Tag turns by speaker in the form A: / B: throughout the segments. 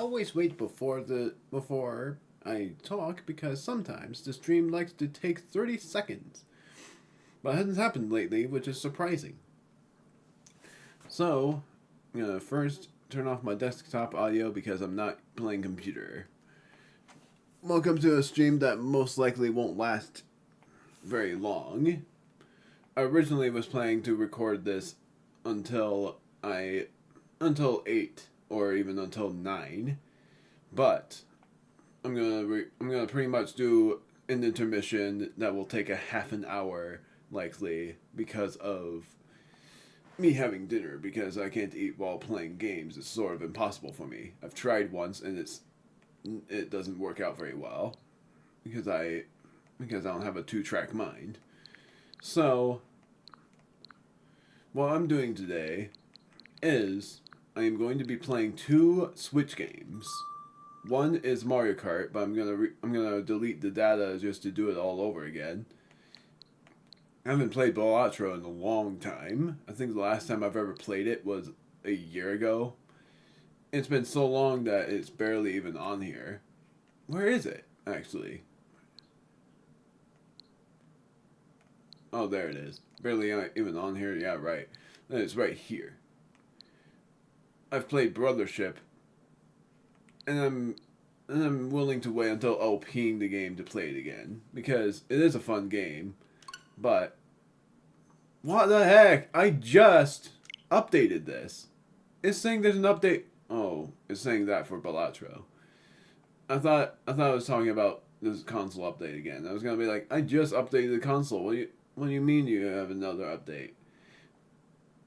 A: always wait before I talk because sometimes the stream likes to take 30 seconds. But it hasn't happened lately, which is surprising. So, I'm gonna first turn off my desktop audio because I'm not playing computer. Welcome to a stream that most likely won't last very long. I originally was planning to record this until 8 or even until 9, but I'm gonna pretty much do an intermission that will take a half an hour likely because of me having dinner because I can't eat while playing games. It's sort of impossible for me. I've tried once and it doesn't work out very well because I don't have a 2-track mind. So what I'm doing today is I am going to be playing 2 Switch games. One is Mario Kart, but I'm gonna delete the data just to do it all over again. I haven't played Balatro in a long time. I think the last time I've ever played it was a year ago. It's been so long that it's barely even on here. Where is it, actually? Oh, there it is. Barely even on here. Yeah, right. And it's right here. I've played Brothership, and I'm willing to wait until LPing the game to play it again because it is a fun game. But what the heck? I just updated this. It's saying there's an update. Oh, it's saying that for Balatro. I thought it was talking about this console update again. I was gonna be like, I just updated the console. What do you mean you have another update?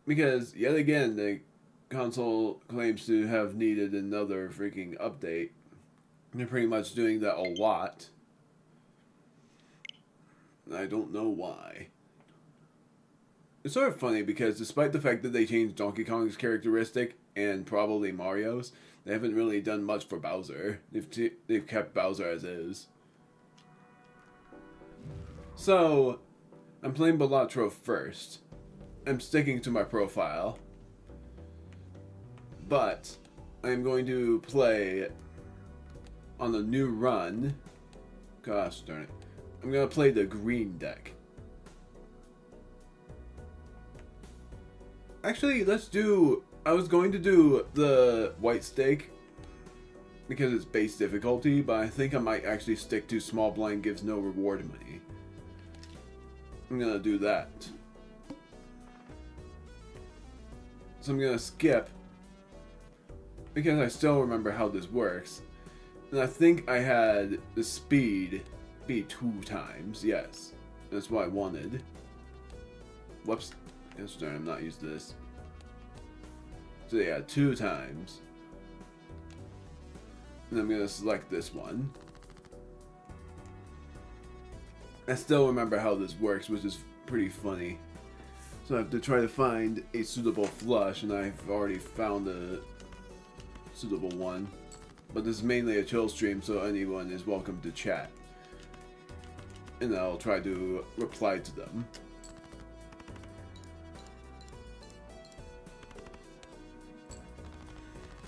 A: Because yet again the console claims to have needed another freaking update. They're pretty much doing that a lot. I don't know why. It's sort of funny because despite the fact that they changed Donkey Kong's characteristic and probably Mario's, they haven't really done much for Bowser. They've kept Bowser as is. So, I'm playing Balatro first. I'm sticking to my profile. But, I'm going to play on the new run. Gosh darn it. I'm going to play the green deck. Actually, I was going to do the white stake because it's base difficulty, but I think I might actually stick to small blind gives no reward money. I'm going to do that. So I'm going to skip because I still remember how this works. And I think I had the speed be 2 times. Yes. That's what I wanted. Whoops. Yes, darn, I'm not used to this. So yeah, 2 times. And I'm going to select this one. I still remember how this works, which is pretty funny. So I have to try to find a suitable flush, and I've already found a suitable one. But this is mainly a chill stream, so anyone is welcome to chat. And I'll try to reply to them.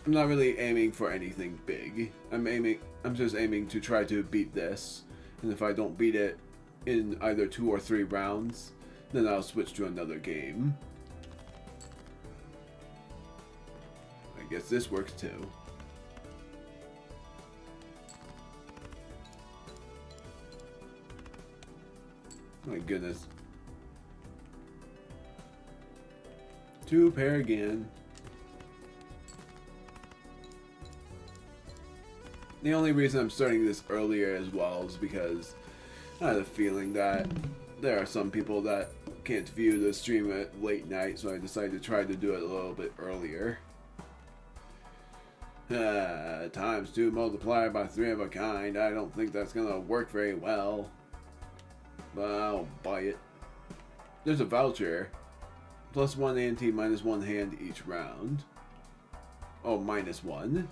A: I'm not really aiming for anything big. I'm just aiming to try to beat this. And if I don't beat it in either 2 or 3 rounds, then I'll switch to another game. I guess this works too. My goodness. 2 pair again. The only reason I'm starting this earlier as well is because I had a feeling that there are some people that can't view the stream at late night, so I decided to try to do it a little bit earlier. Times 2 multiplied by 3 of a kind. I don't think that's gonna work very well. But I'll buy it. There's a voucher. +1 ante, -1 hand each round. Oh, -1.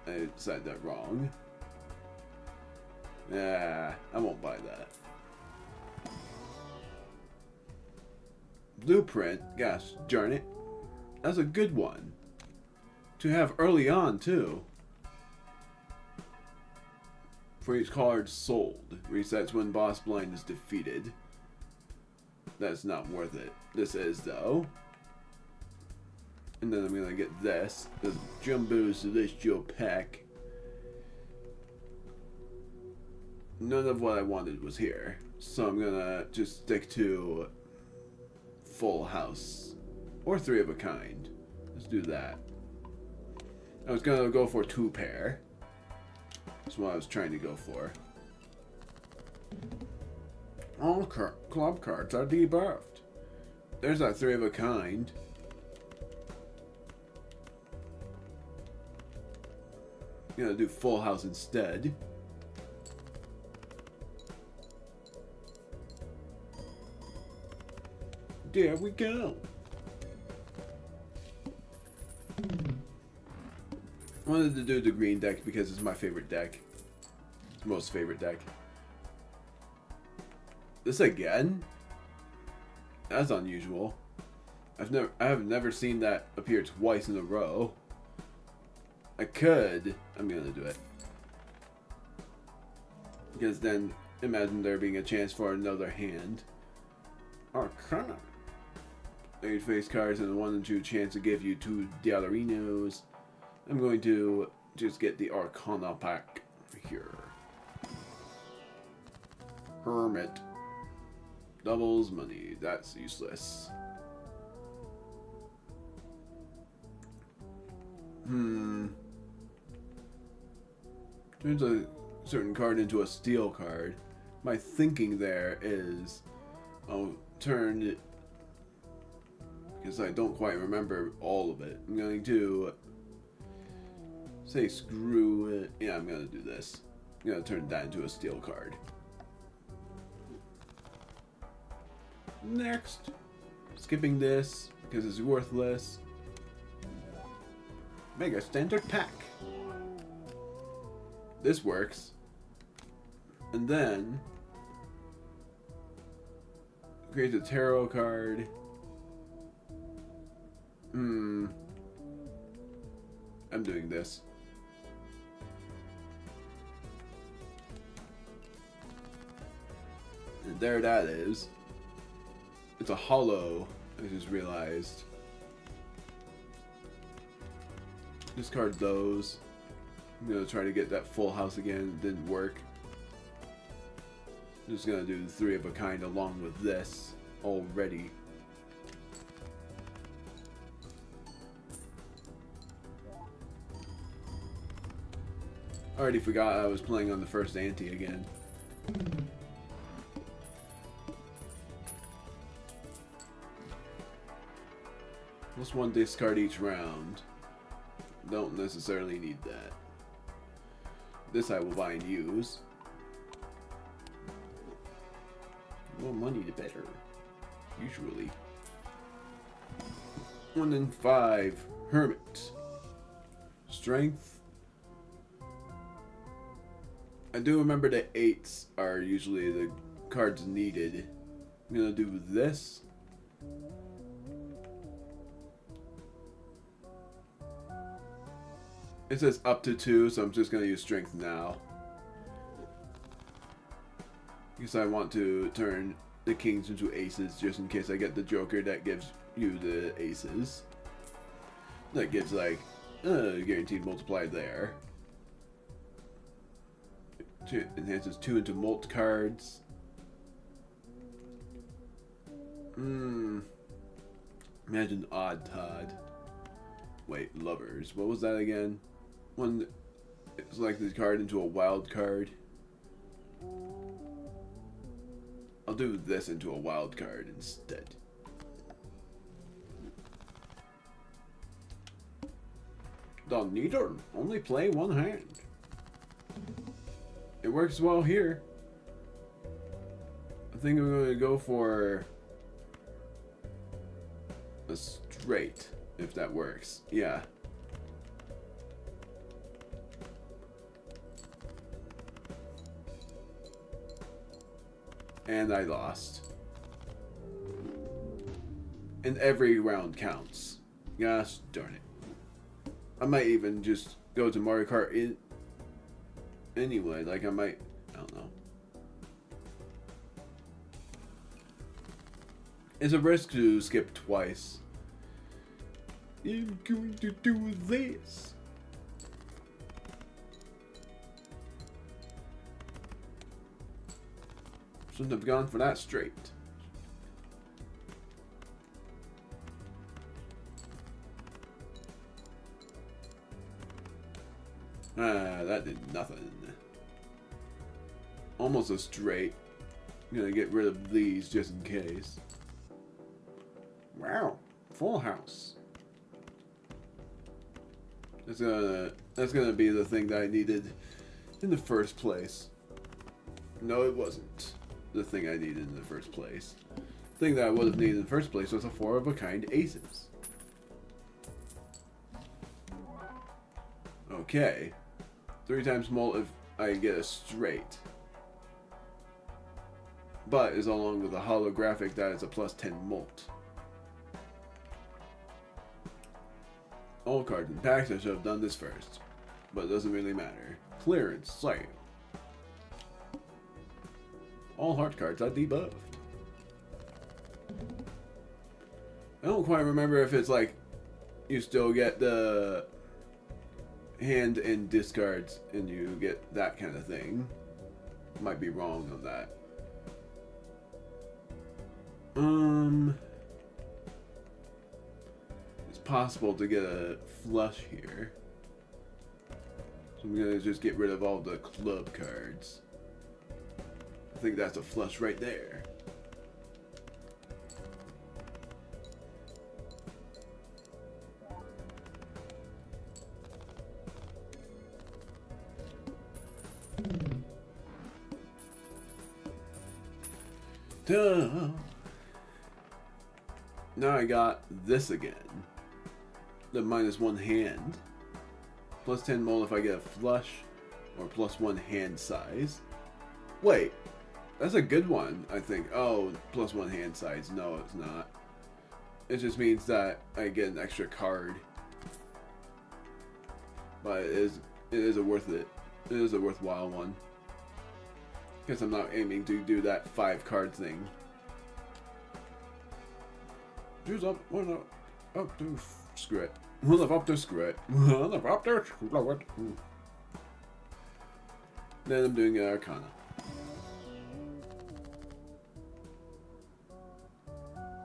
A: I said that wrong. I won't buy that. Blueprint, gosh darn it. That's a good one. To have early on, too. for each card sold. Resets when boss blind is defeated. That's not worth it. This is, though. And then I'm gonna get this. The Jumbo Celestial Pack. None of what I wanted was here. So I'm gonna just stick to Full House. Or 3 of a kind. Let's do that. I was gonna go for 2 pair. That's what I was trying to go for. All club cards are debuffed. There's that 3 of a kind. I'm gonna do Full House instead. There we go. I wanted to do the green deck because it's my favorite deck. It's most favorite deck. This again? That's unusual. I have never seen that appear twice in a row. I'm gonna do it. Because then, imagine there being a chance for another hand. Arcana. 8 face cards and a 1 in 2 chance to give you 2 Dialerinos. I'm going to just get the Arcana pack here. Hermit. Doubles money. That's useless. Turns a certain card into a steel card. My thinking there is I'll turn it, because I don't quite remember all of it. I'm going to say screw it. Yeah, I'm going to do this. I'm going to turn that into a steel card. Next. Skipping this because it's worthless. Mega Standard Pack. This works. And then create a tarot card. I'm doing this. And there that is. It's a hollow, I just realized. Discard those. I'm gonna try to get that full house again. It didn't work. I'm just gonna do the 3 of a kind along with this already. Already forgot I was playing on the first ante again. Plus 1 discard each round. Don't necessarily need that. This I will buy and use. The more money, the better. Usually. 1 in 5. Hermit. Strength. I do remember the 8s are usually the cards needed. I'm gonna do this. It says up to 2, so I'm just going to use strength now. Because I want to turn the kings into aces just in case I get the joker that gives you the aces. That gives like guaranteed multiply there. It enhances 2 into mult cards. Imagine Odd Todd. Wait, lovers. What was that again? One, select the card into a wild card. I'll do this into a wild card instead. Don't need her. Only play 1 hand. It works well here. I think I'm going to go for a straight, if that works. Yeah. And I lost. And every round counts. Gosh darn it. I might even just go to Mario Kart anyway. Like, I might... I don't know. It's a risk to skip twice. I'm going to do this. Shouldn't have gone for that straight. That did nothing. Almost a straight. I'm gonna get rid of these just in case. Wow, full house. That's gonna be the thing that I needed in the first place. No, it wasn't the thing I needed in the first place. The thing that I would have needed in the first place was a 4-of-a-kind aces. Okay. 3 times mult if I get a straight. But is along with a holographic that is a +10 mult. All cards in packs, I should have done this first. But it doesn't really matter. Clearance, sale. All heart cards are debuffed. I don't quite remember if it's like you still get the hand and discards and you get that kind of thing. Might be wrong on that. It's possible to get a flush here. So I'm gonna just get rid of all the club cards. I think that's a flush right there. Duh. Now I got this again. The -1 hand. +10 mult if I get a flush. Or +1 hand size. Wait. That's a good one, I think. Oh, +1 hand size. No, it's not. It just means that I get an extra card. But it is a worth it. It is a worthwhile one. Because I'm not aiming to do that 5-card thing. Use up, one up to screw it. Well, up to screw it. Well, up to screw it. Then I'm doing an Arcana.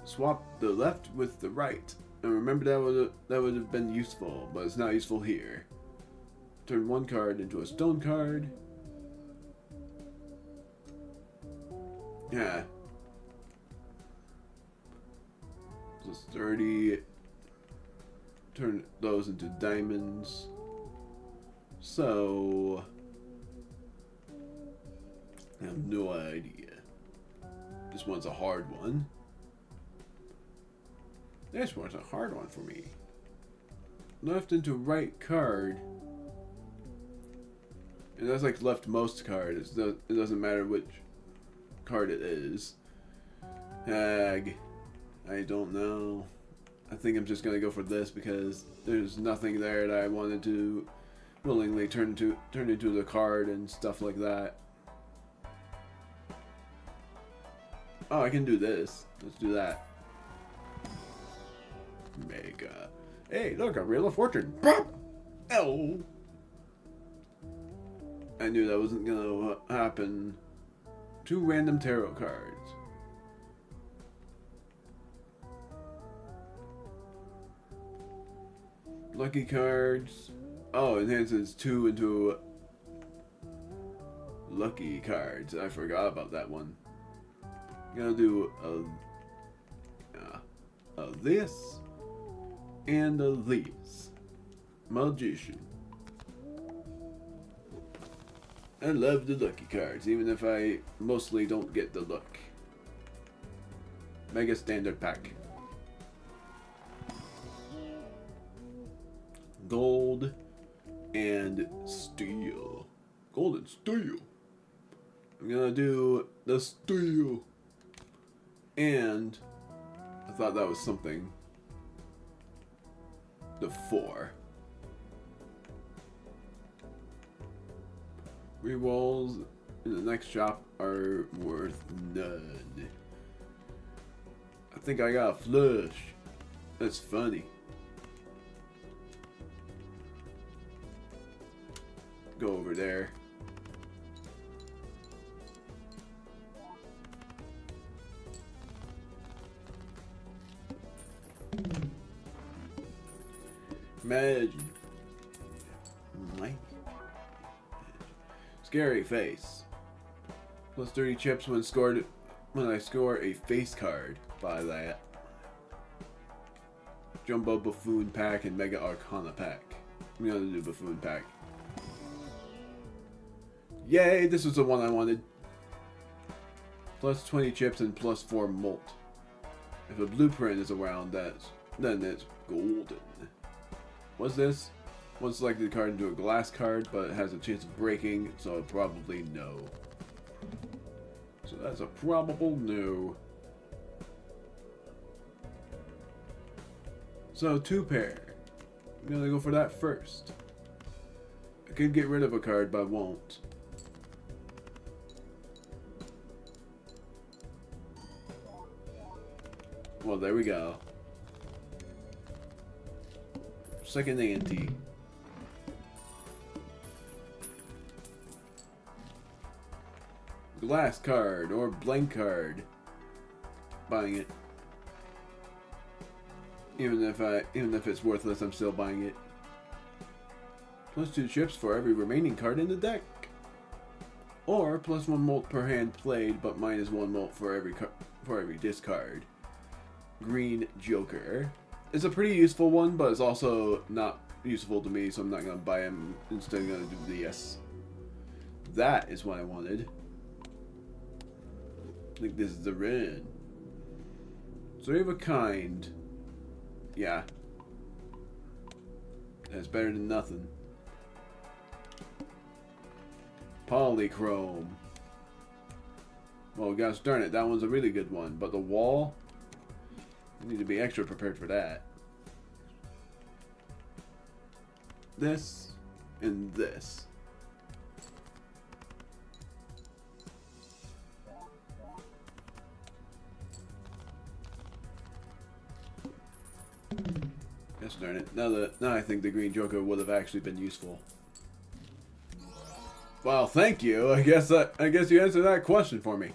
A: Swap the left with the right. And remember that would have been useful, but it's not useful here. Turn 1 card into a stone card. Yeah. Plus 30. Turn those into diamonds. So I have no idea. This one's a hard one. This one's a hard one for me. Left into right card. And that's like leftmost card. It doesn't matter which card it is. Hag. I don't know. I think I'm just gonna go for this because there's nothing there that I wanted to willingly turn into the card and stuff like that. Oh, I can do this. Let's do that. Mega. Hey, look, a Wheel of Fortune. L. I knew that wasn't gonna happen. 2 random tarot cards. Lucky cards. Oh, enhances 2 into lucky cards. I forgot about that one. I'm gonna do this and these. Magician. I love the lucky cards, even if I mostly don't get the luck. Mega standard pack. Gold and steel. Gold and steel. I'm gonna do the steel. And I thought that was something. The 4. Rerolls in the next shop are worth none. I think I got a flush. That's funny. Go over there. Imagine. Mike. Scary face. Plus 30 chips when I score a face card. Buy that. Jumbo Buffoon pack and Mega Arcana pack. I'm gonna do Buffoon pack. Yay, this was the one I wanted. Plus 20 chips and plus 4 molt. If a blueprint is around, then it's golden. What's this? One selected card into a glass card, but it has a chance of breaking, so probably no. So that's a probable no. So 2 pair. I'm gonna go for that first. I could get rid of a card, but I won't. Well, there we go. Second ante. Glass card or blank card. Buying it. Even if it's worthless, I'm still buying it. Plus 2 chips for every remaining card in the deck. Or plus 1 molt per hand played, but minus 1 molt for every discard. Green Joker. It's a pretty useful one, but it's also not useful to me, so I'm not going to buy him. Instead, I'm going to do the yes. That is what I wanted. I think this is the red. 3 of a kind. Yeah. That's better than nothing. Polychrome. Well, gosh darn it, that one's a really good one. But the wall, you need to be extra prepared for that. This and this. Gosh darn it. Now I think the Green Joker would have actually been useful. Well, thank you. I guess you answered that question for me.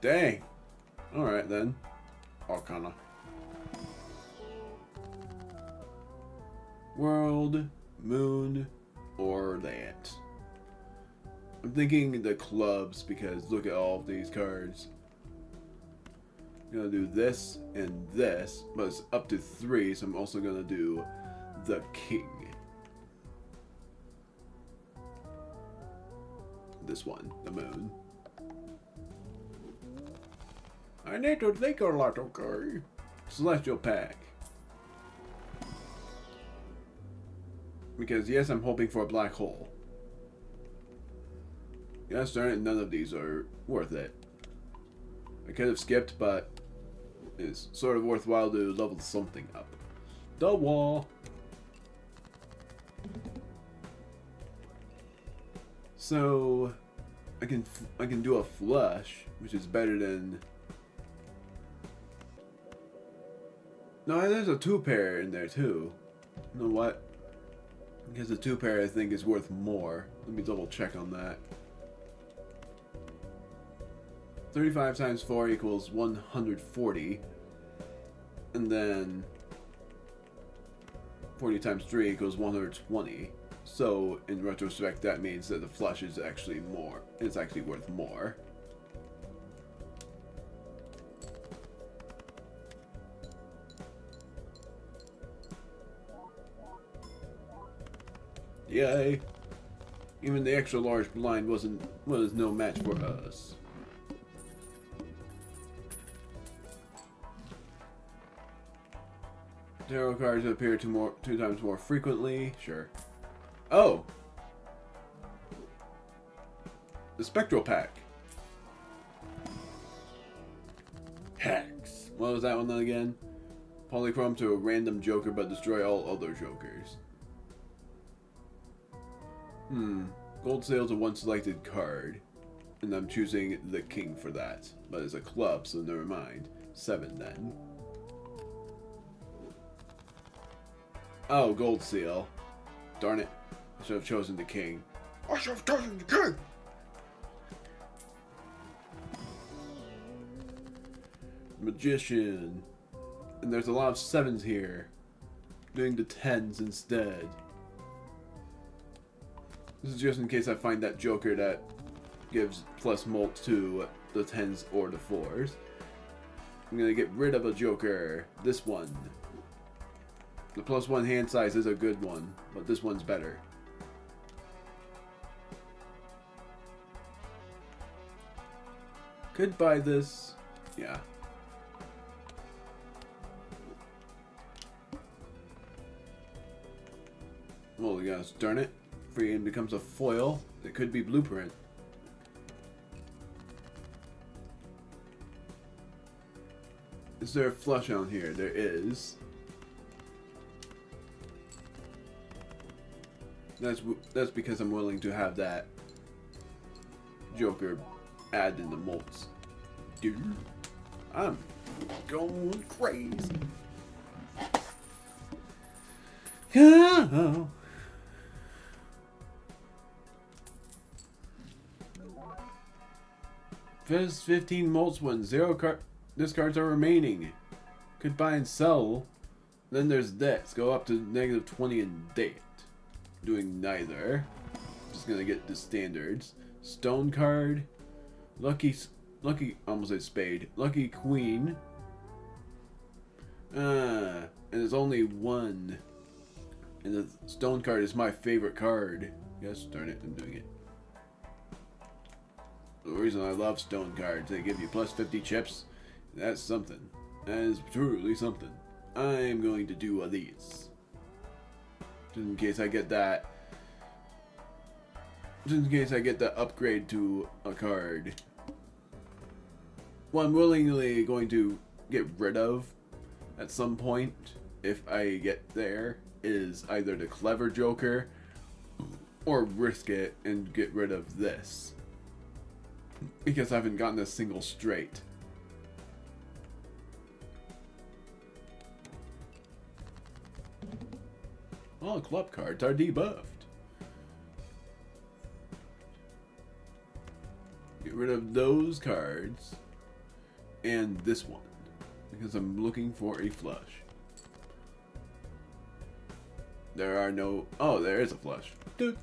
A: Dang. Alright then. Arcana. World, moon, or that. I'm thinking the clubs because look at all of these cards. I'm gonna do this and this, but it's up to 3, so I'm also gonna do the king. This one, the moon. I need to think a lot, okay? Celestial pack. Because yes, I'm hoping for a black hole. Yes, darn it, none of these are worth it. I could have skipped, but it's sort of worthwhile to level something up. The wall. So I can do a flush, which is better than. No, there's a 2 pair in there too. You know what? Because the 2 pair I think is worth more. Let me double check on that. 35 times 4 equals 140. And then 40 times 3 equals 120. So, in retrospect, that means that the flush is actually more. It's actually worth more. Yay! Even the extra large blind was no match for us. Tarot cards appear 2 times more frequently. Sure. Oh! The Spectral Pack. Hex. What was that one then again? Polychrome to a random Joker but destroy all other Jokers. Gold sail's a one selected card. And I'm choosing the king for that. But it's a club, so never mind. 7 then. Oh, gold seal. Darn it. I should have chosen the king. I should have chosen the king! Magician. And there's a lot of 7s here. Doing the 10s instead. This is just in case I find that joker that gives plus molt to the 10s or the 4s. I'm gonna get rid of a joker. This one. The +1 hand size is a good one, but this one's better. Could buy this. Yeah. Well, gosh, darn it. Free and becomes a foil. It could be blueprint. Is there a flush on here? There is. That's because I'm willing to have that joker add in the molts. Dude, I'm going crazy. Oh. First 15 molts when 0 discards are remaining. Could buy and sell. Then there's this. Go up to -20 and date. Doing neither. Just gonna get the standards. Stone card. Lucky, almost said spade. Lucky queen. And there's only one. And the stone card is my favorite card. Yes, darn it, I'm doing it. The reason I love stone cards, they give you plus 50 chips. That's something. That is truly something. I'm going to do one of these. Just in case I get that. Just in case I get the upgrade to a card. What I'm willingly going to get rid of at some point, if I get there, is either the clever joker or risk it and get rid of this. Because I haven't gotten a single straight. All club cards are debuffed. Get rid of those cards and this one because I'm looking for a flush. There are no... Oh, there is a flush. Dude.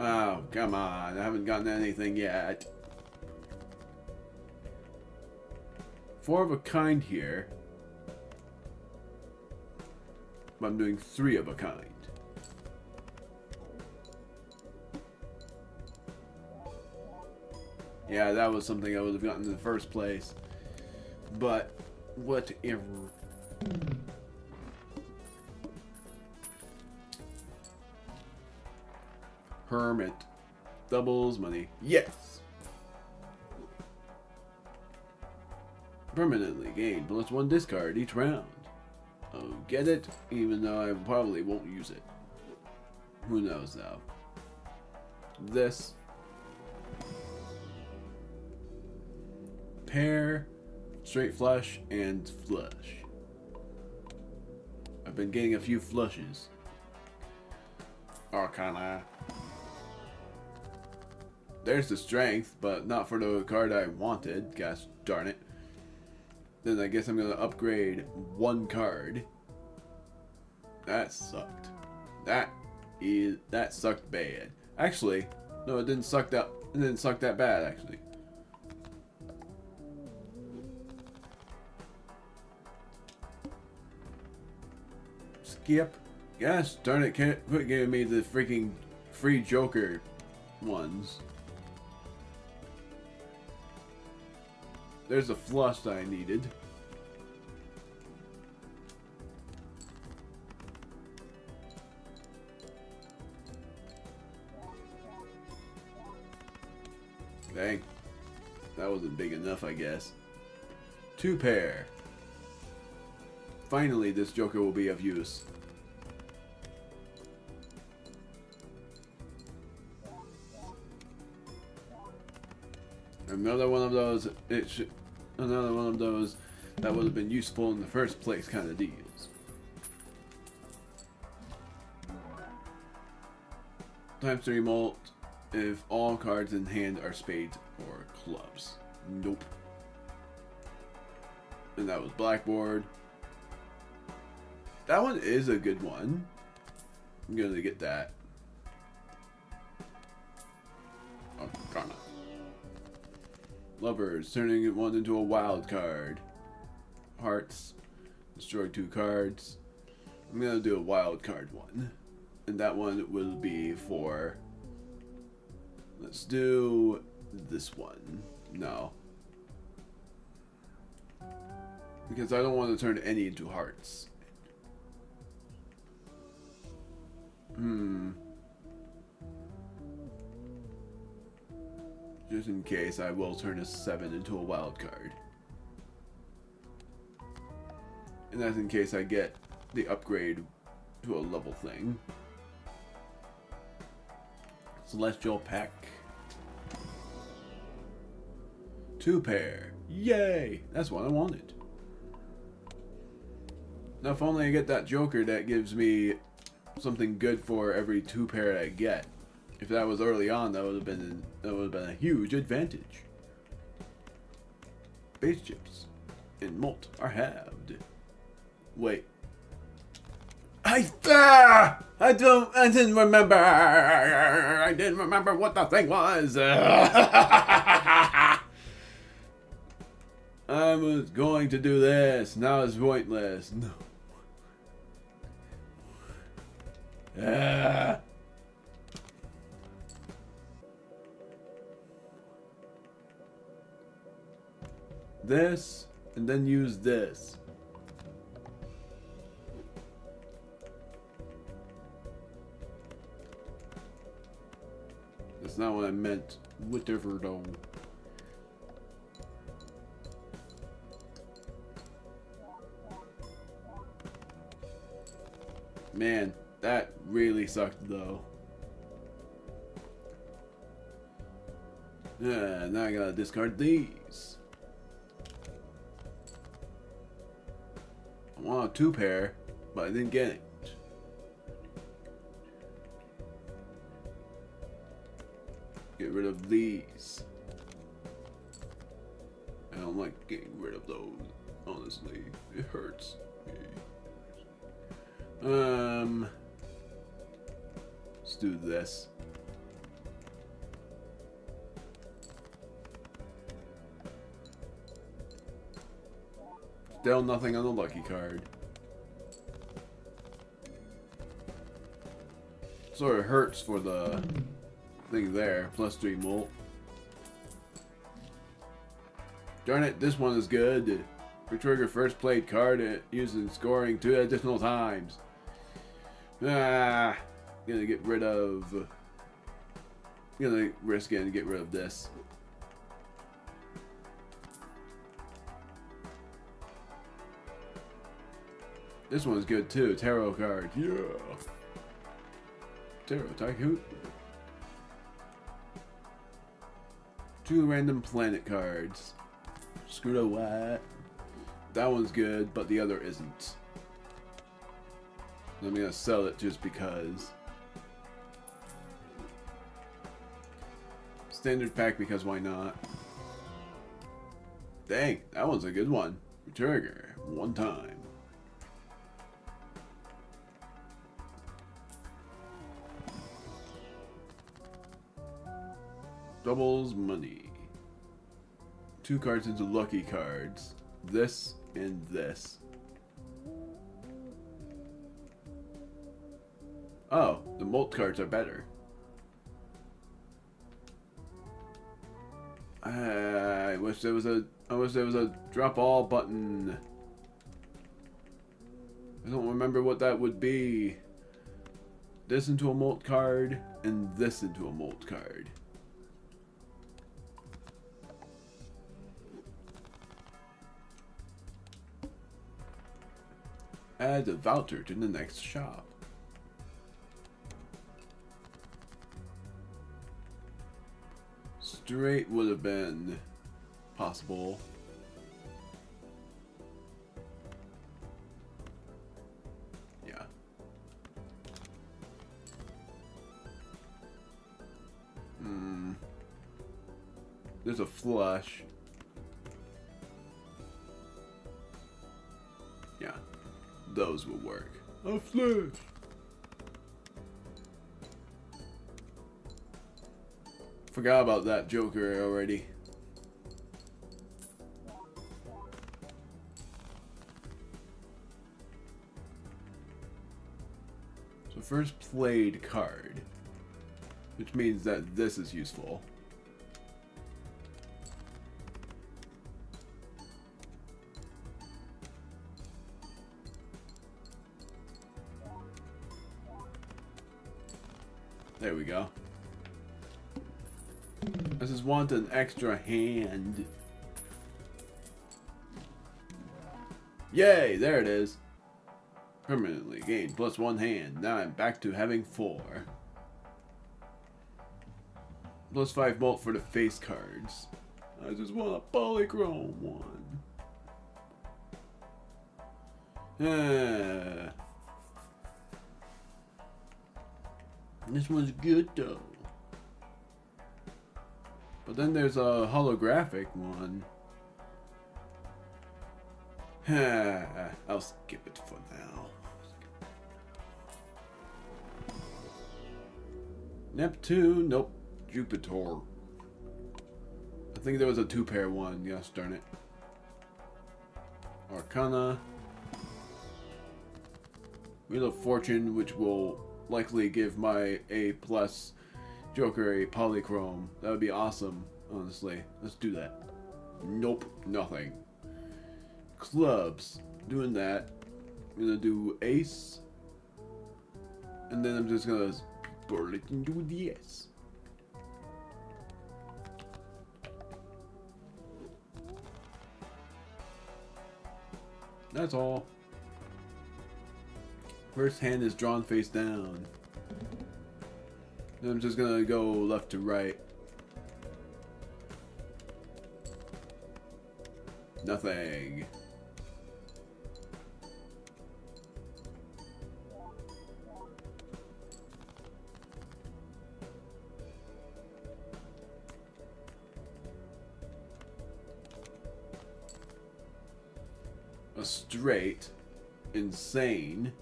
A: Oh, come on. I haven't gotten anything yet. 4 of a kind here. But I'm doing 3 of a kind. Yeah, that was something I would have gotten in the first place. But, whatever. Hermit. Doubles money. Yes! Permanently gain +1 discard each round. Oh, get it? Even though I probably won't use it. Who knows though. This. Pair, straight flush, and flush. I've been getting a few flushes. Arcana. There's the strength, but not for the card I wanted. Gosh darn it. Then I guess I'm gonna upgrade 1 card. That sucked. That sucked bad. Actually, no, it didn't suck that bad actually. Skip. Gosh darn it, quit giving me the freaking free Joker ones. There's a flush that I needed. Dang. That wasn't big enough, I guess. 2 pair. Finally, this Joker will be of use. Another one of those. Another one of those that would have been useful in the first place kind of deals. Times 3 molt if all cards in hand are spades or clubs. Nope. And that was blackboard. That one is a good one. I'm gonna get that. Oh, Karma. Lovers, turning one into a wild card. Hearts, destroy 2 cards. I'm gonna do a wild card one. And that one will be for... Let's do this one. No. Because I don't want to turn any into hearts. Just in case, I will turn a 7 into a wild card. And that's in case I get the upgrade to a level thing. Celestial Pack. 2 pair. Yay! That's what I wanted. Now if only I get that Joker that gives me something good for every 2 pair I get. If that was early on, that would have been a huge advantage. Base chips and molt are halved. Wait. I didn't remember. I didn't remember what the thing was. I was going to do this. Now it's pointless. No. This, and then use this. That's not what I meant. Whatever though. Man, that really sucked though. Yeah, now I gotta discard these. I want a 2 pair, but I didn't get it. Get rid of these. I don't like getting rid of those, honestly. It hurts me. Let's do this. Still nothing on the lucky card. Sort of hurts for the thing there. Plus 3 molt. Darn it, this one is good. Retrigger first played card using scoring 2 additional times. Gonna get rid of... Gonna risk it and get rid of this. This one's good too. Tarot card. Yeah. Tarot Tycoon. 2 random planet cards. Screw the what? That one's good, but the other isn't. I'm gonna sell it just because. Standard pack because why not? Dang, that one's a good one. Trigger 1 time. Doubles money. 2 cards into lucky cards. This and this. Oh, the molt cards are better. I wish there was a drop all button. I don't remember what that would be. This into a molt card and this into a molt card. Add a voucher to the next shop. Straight would have been possible. Yeah. There's a flush. Yeah. Those will work. A flush! Forgot about that Joker already. So first played card, which means that this is useful. There we go. I just want an extra hand. Yay, there it is. Permanently gained +1 hand. Now I'm back to having 4. +5 bolt for the face cards. I just want a polychrome one. This one's good though. But then there's a holographic one. I'll skip it for now. Neptune, nope. Jupiter. I think there was a 2-pair one, gosh darn it. Arcana. Wheel of Fortune, which will likely give my A+ Joker a polychrome. That would be awesome, honestly. Let's do that. Nope, nothing. Clubs. Doing that. I'm gonna do Ace. And then I'm just gonna burn it into the S. That's all. First hand is drawn face down. Then I'm just gonna go left to right. Nothing. A straight. Insane.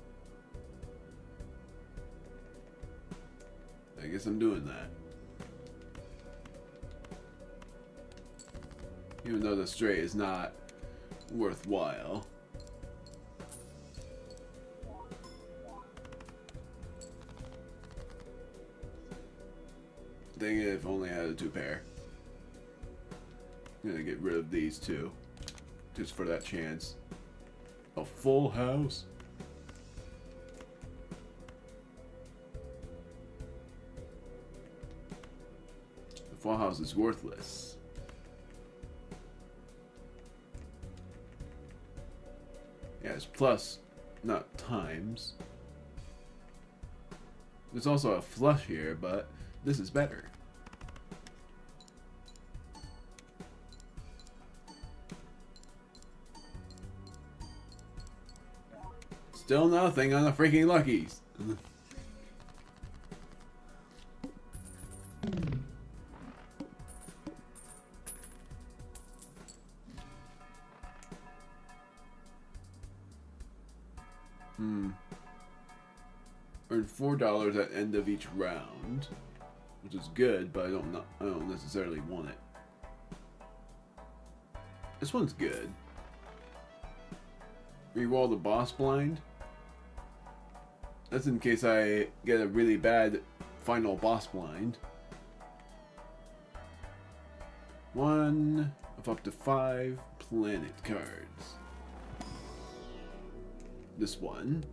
A: I guess I'm doing that. Even though the straight is not worthwhile. Dang it, if only I had a 2-pair. I'm gonna get rid of these two. Just for that chance. A full house. The full house is worthless. Yeah, it's plus, not times. There's also a flush here, but this is better. Still nothing on the freaking luckies. Earn $4 at end of each round, which is good, but I don't necessarily want it. This one's good. Reroll the boss blind. That's in case I get a really bad final boss blind. 1 of up to 5 planet cards. This one.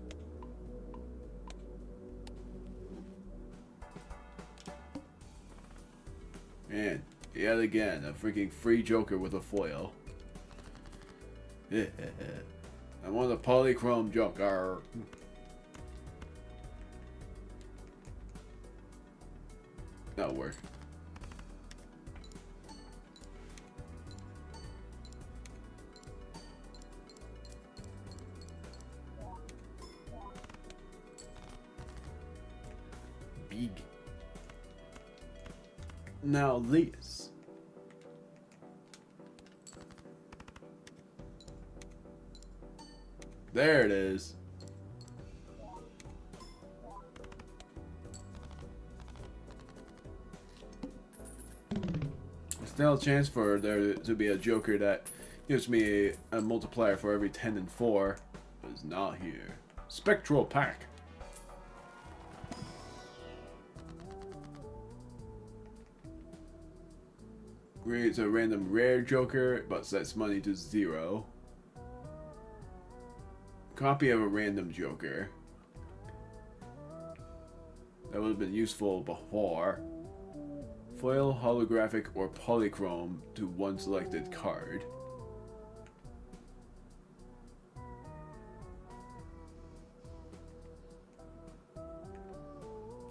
A: And yet again, a freaking free Joker with a foil. I want a polychrome joker. That'll work. Big. Now this. There it is. Still a chance for there to be a Joker that gives me a multiplier for every 10 and 4, but it's not here. Spectral Pack. Creates a random rare Joker, but sets money to 0. Copy of a random Joker. That would have been useful before. Foil, holographic, or polychrome to one selected card.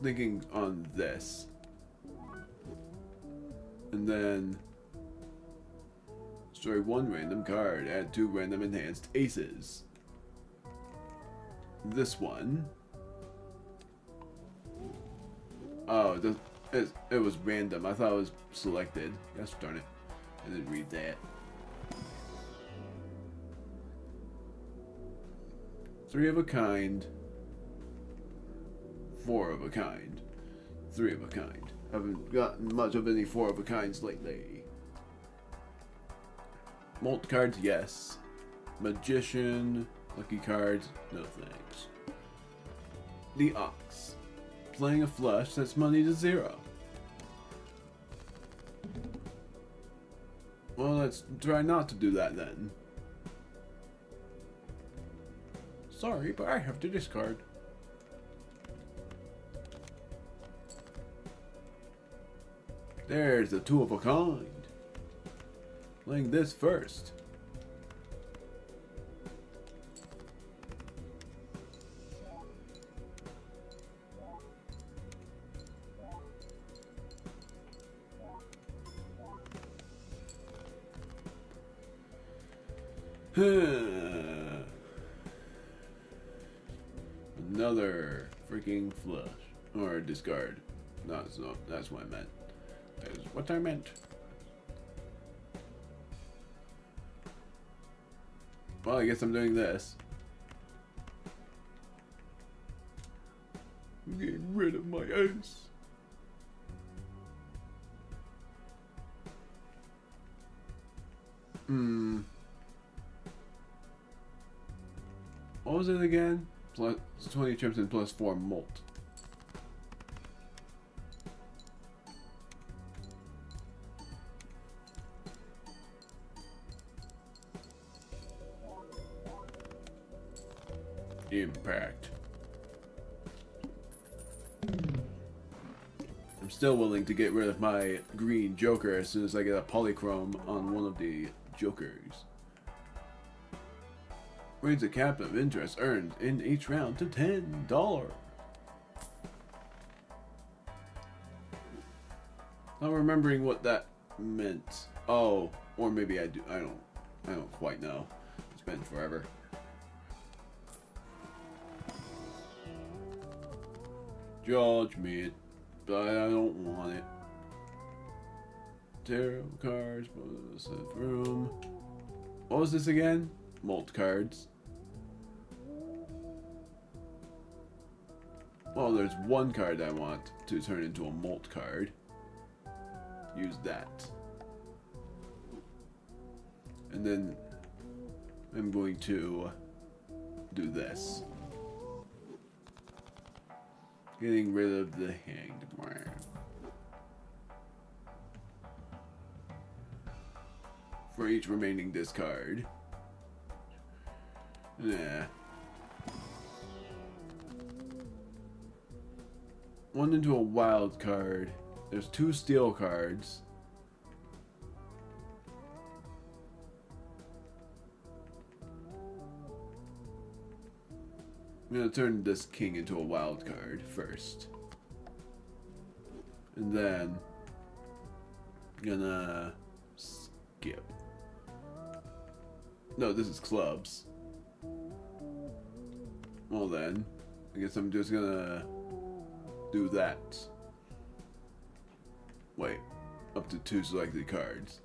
A: Thinking on this. And then destroy one random card, add 2 random enhanced aces. This one. Oh, it was random. I thought it was selected. Gosh darn it. I didn't read that. 3 of a kind. 4 of a kind. 3 of a kind. Haven't gotten much of any 4 of a kinds lately. Molt cards, yes. Magician. Lucky cards, no thanks. The Ox. Playing a flush sets money to 0. Well, let's try not to do that then. Sorry, but I have to discard. There's the 2 of a kind. Playing this first. Another freaking flush. Or discard. No, it's not. That's what I meant. That is what I meant. Well, I guess I'm doing this. I'm getting rid of my ace. What was it again? Plus 20 chips and plus 4 molt. Impact. I'm still willing to get rid of my green Joker as soon as I get a polychrome on one of the Jokers. Raise the cap of interest earned in each round to $10. Not remembering what that meant. Oh, or maybe I do. I don't quite know. It's been forever. Judgment, but I don't want it. Tarot cards, bonus of room. What was this again? Molt cards. Well, there's one card I want to turn into a molt card. Use that. And then I'm going to do this. Getting rid of the Hanged Man. For each remaining discard. Nah. One into a wild card. There's 2 steel cards. I'm gonna turn this king into a wild card first. And then I'm gonna skip. No, this is clubs. Well then, I guess I'm just gonna do that. Wait, up to 2 selected cards.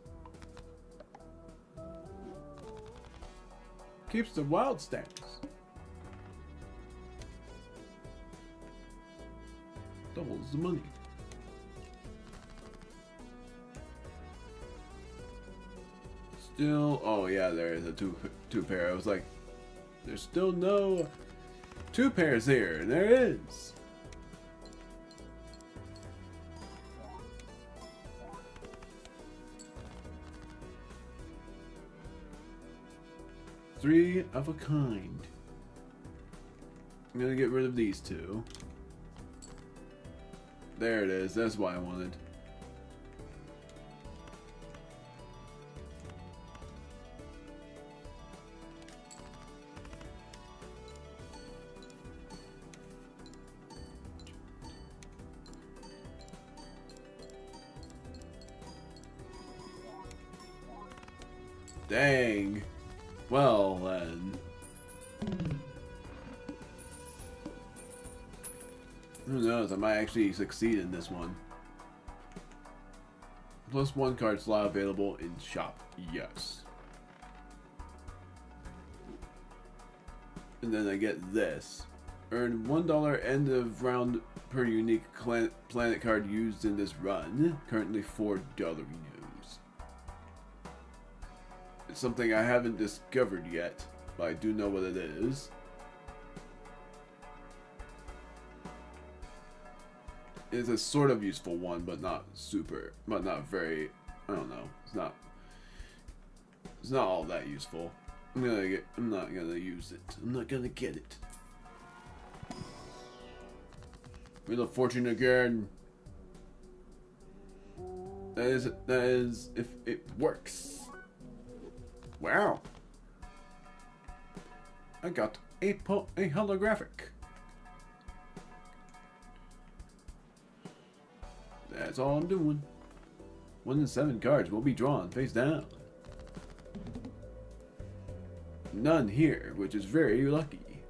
A: Keeps the wild stance. Doubles the money. Still, oh yeah, there is a two pair. I was like, there's still no 2 pairs here, and there is. Three of a kind. I'm gonna get rid of these 2. There it is. That's what I wanted. Dang. Well, then. Who knows? I might actually succeed in this one. +1 card slot available in shop. Yes. And then I get this. Earn $1 end of round per unique planet card used in this run. Currently $4 renews. It's something I haven't discovered yet, but I do know what it is. It's a sort of useful one, but not very, I don't know. It's not all that useful. I'm not gonna use it. I'm not gonna get it. Wheel of Fortune again. That is if it works. Wow. I got a holographic. That's all I'm doing. 1 in 7 cards will be drawn face down. None here, which is very lucky.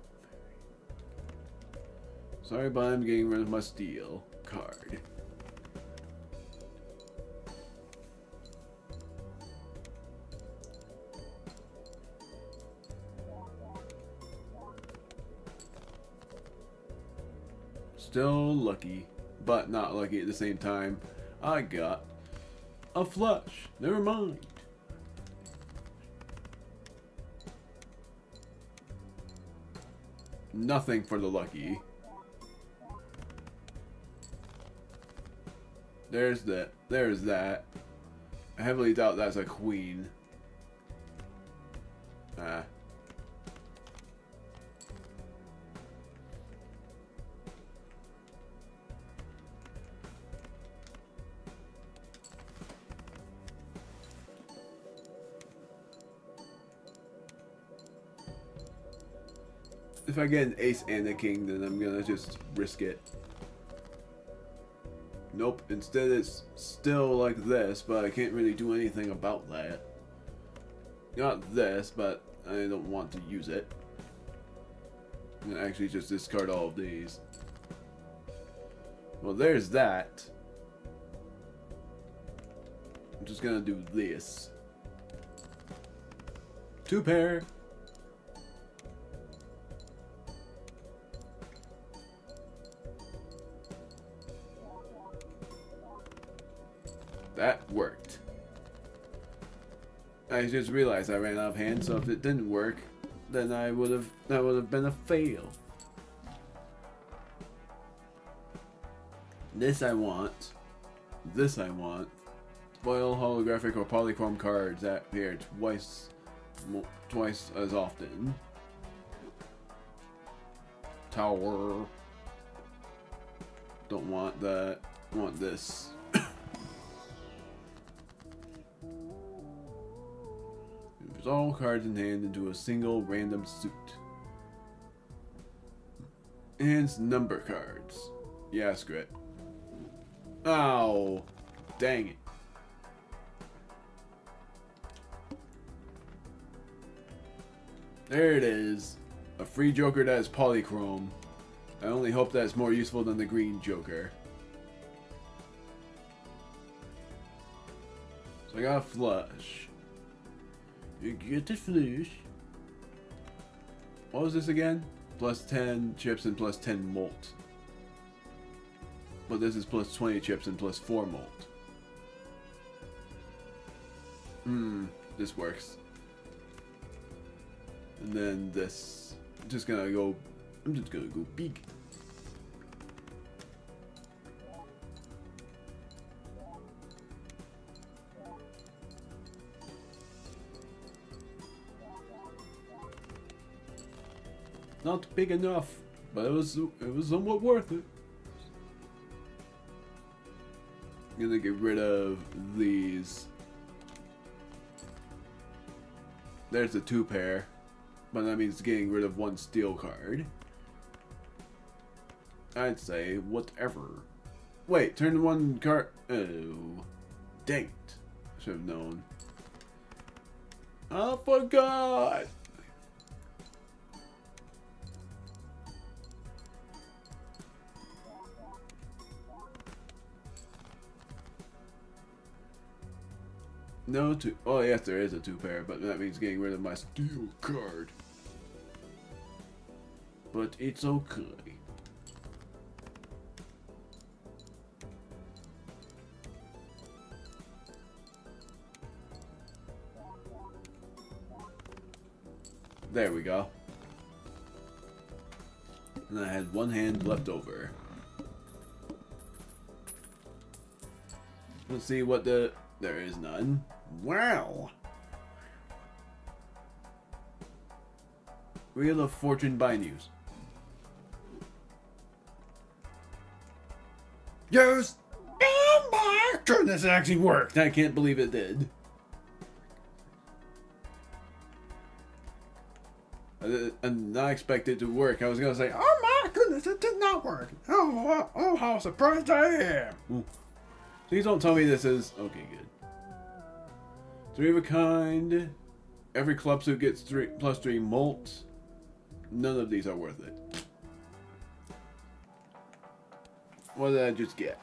A: Sorry, but I'm getting rid of my steel card. Still lucky, but not lucky at the same time. I got a flush. Never mind. Nothing for the lucky. There's that. There's that. I heavily doubt that's a queen. Ah. If I get an ace and a king, then I'm gonna just risk it. Nope, instead it's still like this, but I can't really do anything about that. Not this, but I don't want to use it. I'm gonna actually just discard all of these. Well, there's that. I'm just gonna do this. 2 pair. That worked. I just realized I ran out of hands, so if it didn't work, then that would have been a fail. This I want. This I want. Foil, holographic, or polychrome cards that appear twice as often. Tower. Don't want that. Want this. All cards in hand into a single random suit. Enhanced number cards. Yeah, screw it. Oh, dang it. There it is. A free Joker that is polychrome. I only hope that it's more useful than the green Joker. So I got a flush. You get the flush. What was this again? Plus 10 chips and plus 10 malt. But this is plus 20 chips and plus 4 malt. This works. And then this. I'm just gonna go big. Not big enough, but it was somewhat worth it. I'm gonna get rid of these. There's a 2 pair, but that means getting rid of 1 steel card. I'd say whatever. Wait, turn 1 card. Oh, dang it! Should have known. I forgot. No 2. Oh yes, there is a 2 pair, but that means getting rid of my steel card. But it's okay. There we go. And I had 1 hand left over. Let's see what the... There is none. Wow! Wheel of Fortune by News. Yes! Oh my goodness, it actually worked! I can't believe it did. I did not expect it to work. I was gonna say, oh my goodness, it did not work. Oh, how surprised I am. Ooh. Please don't tell me this is... Okay, good. 3 of a kind. Every club suit gets plus 3 malt. None of these are worth it. What did I just get?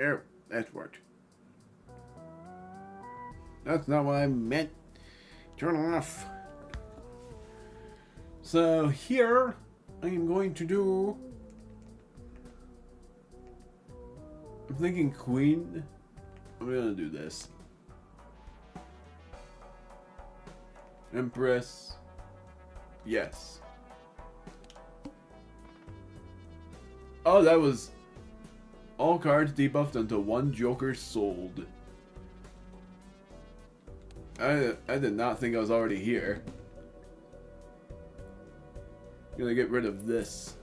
A: Oh, that's worked. That's not what I meant. Turn off. So here, I am going to do... I'm thinking queen. I'm gonna do this. Empress. Yes. Oh, that was all cards debuffed until 1 Joker sold. I did not think I was already here. I'm gonna get rid of this.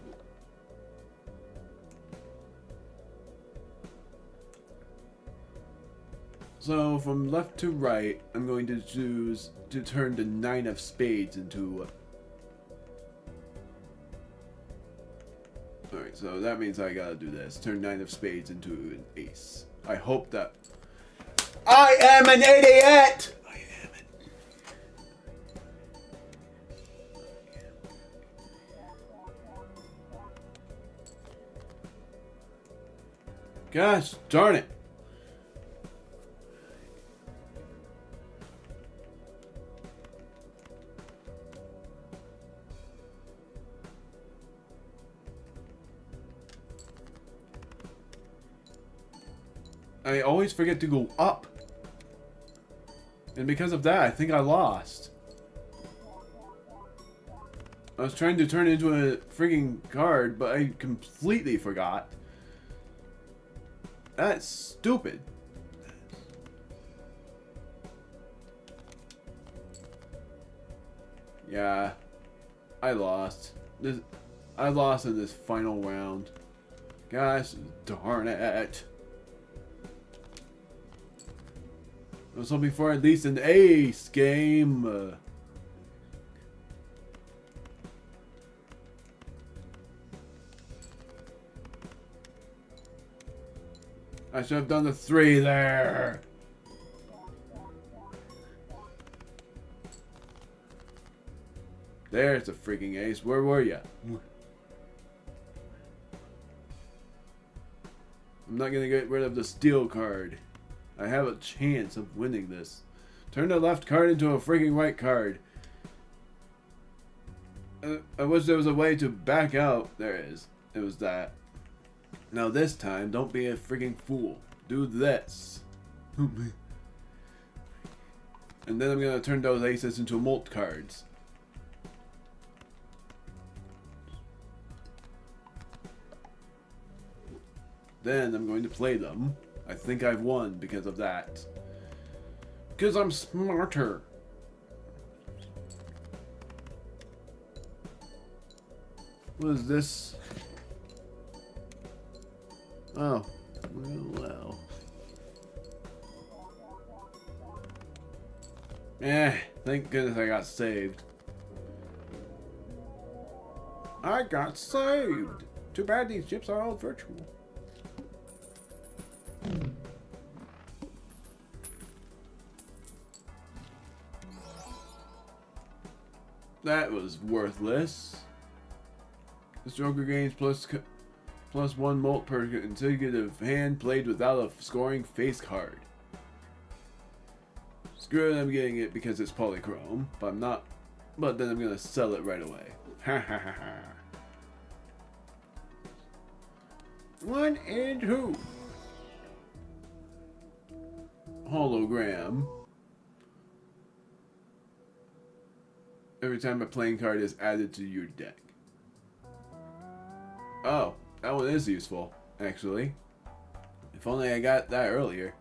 A: So from left to right, I'm going to choose to turn the 9 of spades into... Alright, so that means I gotta do this. Turn 9 of spades into an ace. I hope that... I am an idiot! I am an... Gosh darn it! I always forget to go up. And because of that, I think I lost. I was trying to turn it into a freaking card, but I completely forgot. That's stupid. Yeah. I lost. I lost in this final round. Gosh darn it. I was hoping for at least an ace game. I should have done the 3 there. There's a freaking ace. Where were ya? I'm not gonna get rid of the steel card. I have a chance of winning this. Turn the left card into a freaking right card. I wish there was a way to back out. There is. It was that. Now this time, don't be a freaking fool. Do this. And then I'm gonna turn those aces into molt cards. Then I'm going to play them. I think I've won because of that. Because I'm smarter. What is this? Oh. Well. Thank goodness I got saved. I got saved! Too bad these chips are all virtual. That was worthless. This Joker gains plus 1 molt per consecutive hand played without a scoring face card. Screw it, I'm getting it because it's polychrome, but I'm not. But then I'm gonna sell it right away. Ha ha ha ha. 1 and 2. Hologram. Every time a playing card is added to your deck. Oh, that one is useful, actually. If only I got that earlier.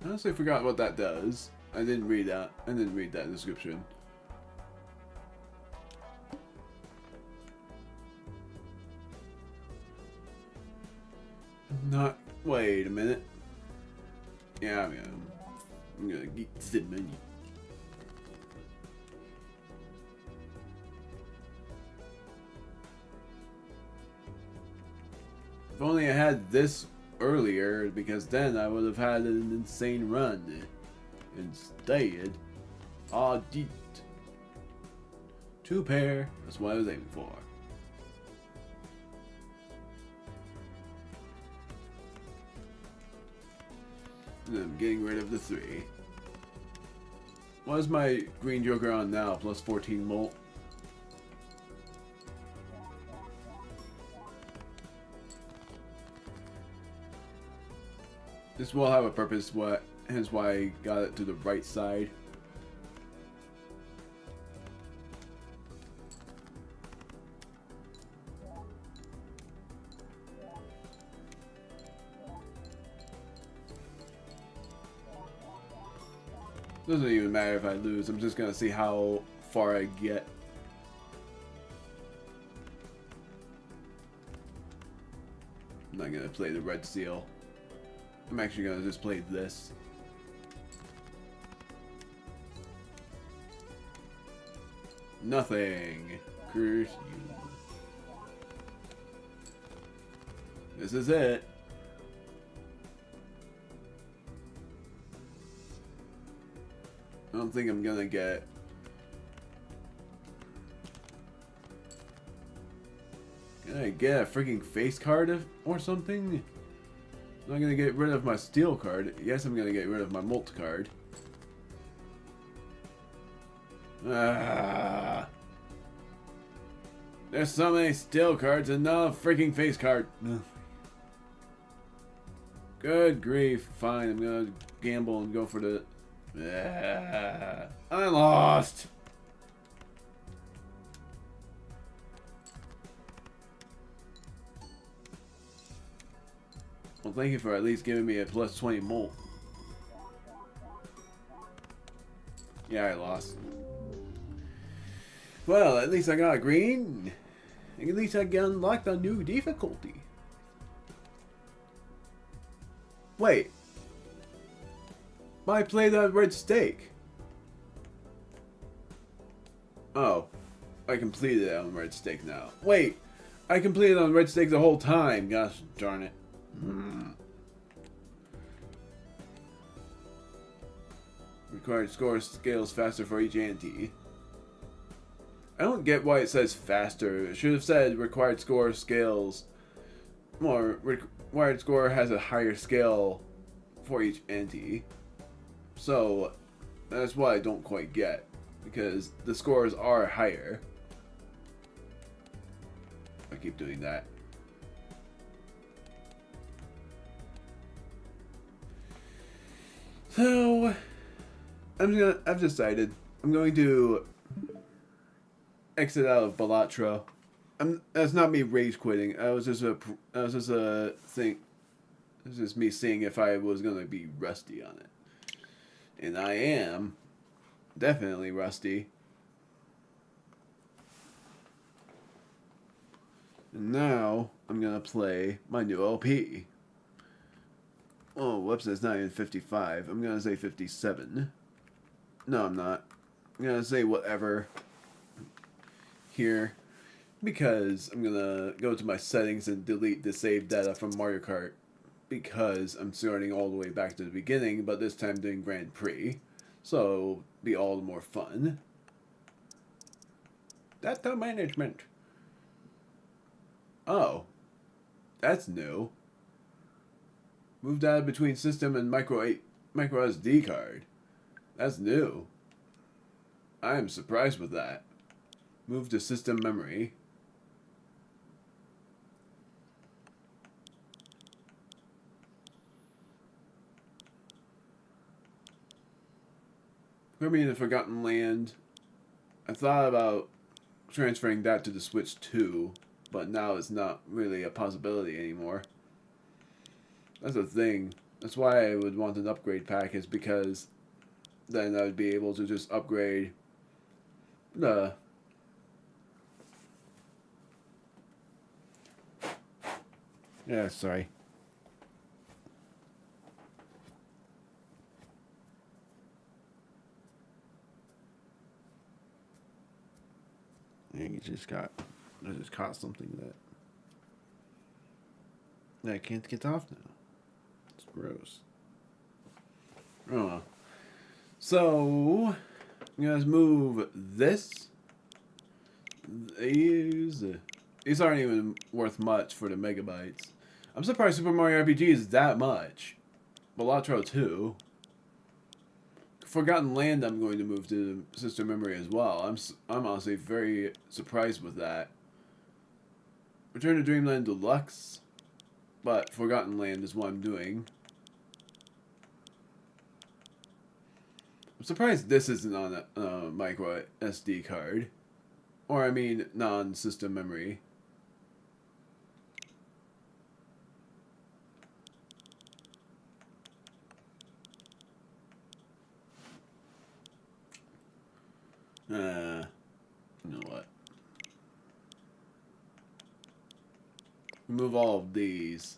A: I honestly forgot what that does. I didn't read that. I didn't read that description. Not. Wait a minute. Yeah, I'm gonna get the money. If only I had this earlier, because then I would have had an insane run. Instead, I didn't. 2 pair. That's what I was aiming for. And I'm getting rid of the 3. What is my green Joker on now? Plus 14 molt. This will have a purpose, hence why I got it to the right side. Doesn't even matter if I lose, I'm just gonna see how far I get. I'm not gonna play the red seal. I'm actually gonna just play this. Nothing. Curse you. This is it. I don't think I'm gonna get. Can I get a freaking face card or something? I'm not gonna get rid of my steel card. Yes, I'm gonna get rid of my molt card. Ah. There's so many steel cards and not a freaking face card. Good grief. Fine, I'm gonna gamble and go for the. I lost. Well, thank you for at least giving me a plus 20 molt. Yeah, I lost. Well, at least I got a green. At least I unlocked a new difficulty. Wait. I played that red stake. Oh, I completed it on red stick now. Wait, I completed it on red stick the whole time. Gosh darn it. Required score scales faster for each ante. I don't get why it says faster. It should have said required score scales. More required score has a higher scale for each ante. So that's what I don't quite get. Because the scores are higher. I keep doing that. So I've decided I'm going to exit out of Balatro. That's not me rage quitting. It was just a thing. It was just me seeing if I was going to be rusty on it. And I am definitely rusty. And now I'm going to play my new LP. Oh, whoops, it's not even 55. I'm going to say 57. No, I'm not. I'm going to say whatever here. Because I'm going to go to my settings and delete the saved data from Mario Kart. Because I'm starting all the way back to the beginning, but this time doing Grand Prix. So it'll be all the more fun. Data management. Oh. That's new. Move data between system and micro SD card. That's new. I am surprised with that. Move to system memory. Kirby in the Forgotten Land. I thought about transferring that to the Switch 2, but now it's not really a possibility anymore. That's the thing. That's why I would want an upgrade pack, is because then I would be able to just upgrade the... Yeah, sorry. I just caught something that I can't get off now. It's gross. Oh. So, I'm gonna move this. These aren't even worth much for the megabytes. I'm surprised Super Mario RPG is that much. Balatro 2. Forgotten Land I'm going to move to system memory as well. I'm honestly very surprised with that. Return to Dreamland Deluxe, but Forgotten Land is what I'm doing. I'm surprised this isn't on a micro SD card. Or I mean non-system memory. You know what? Remove all of these.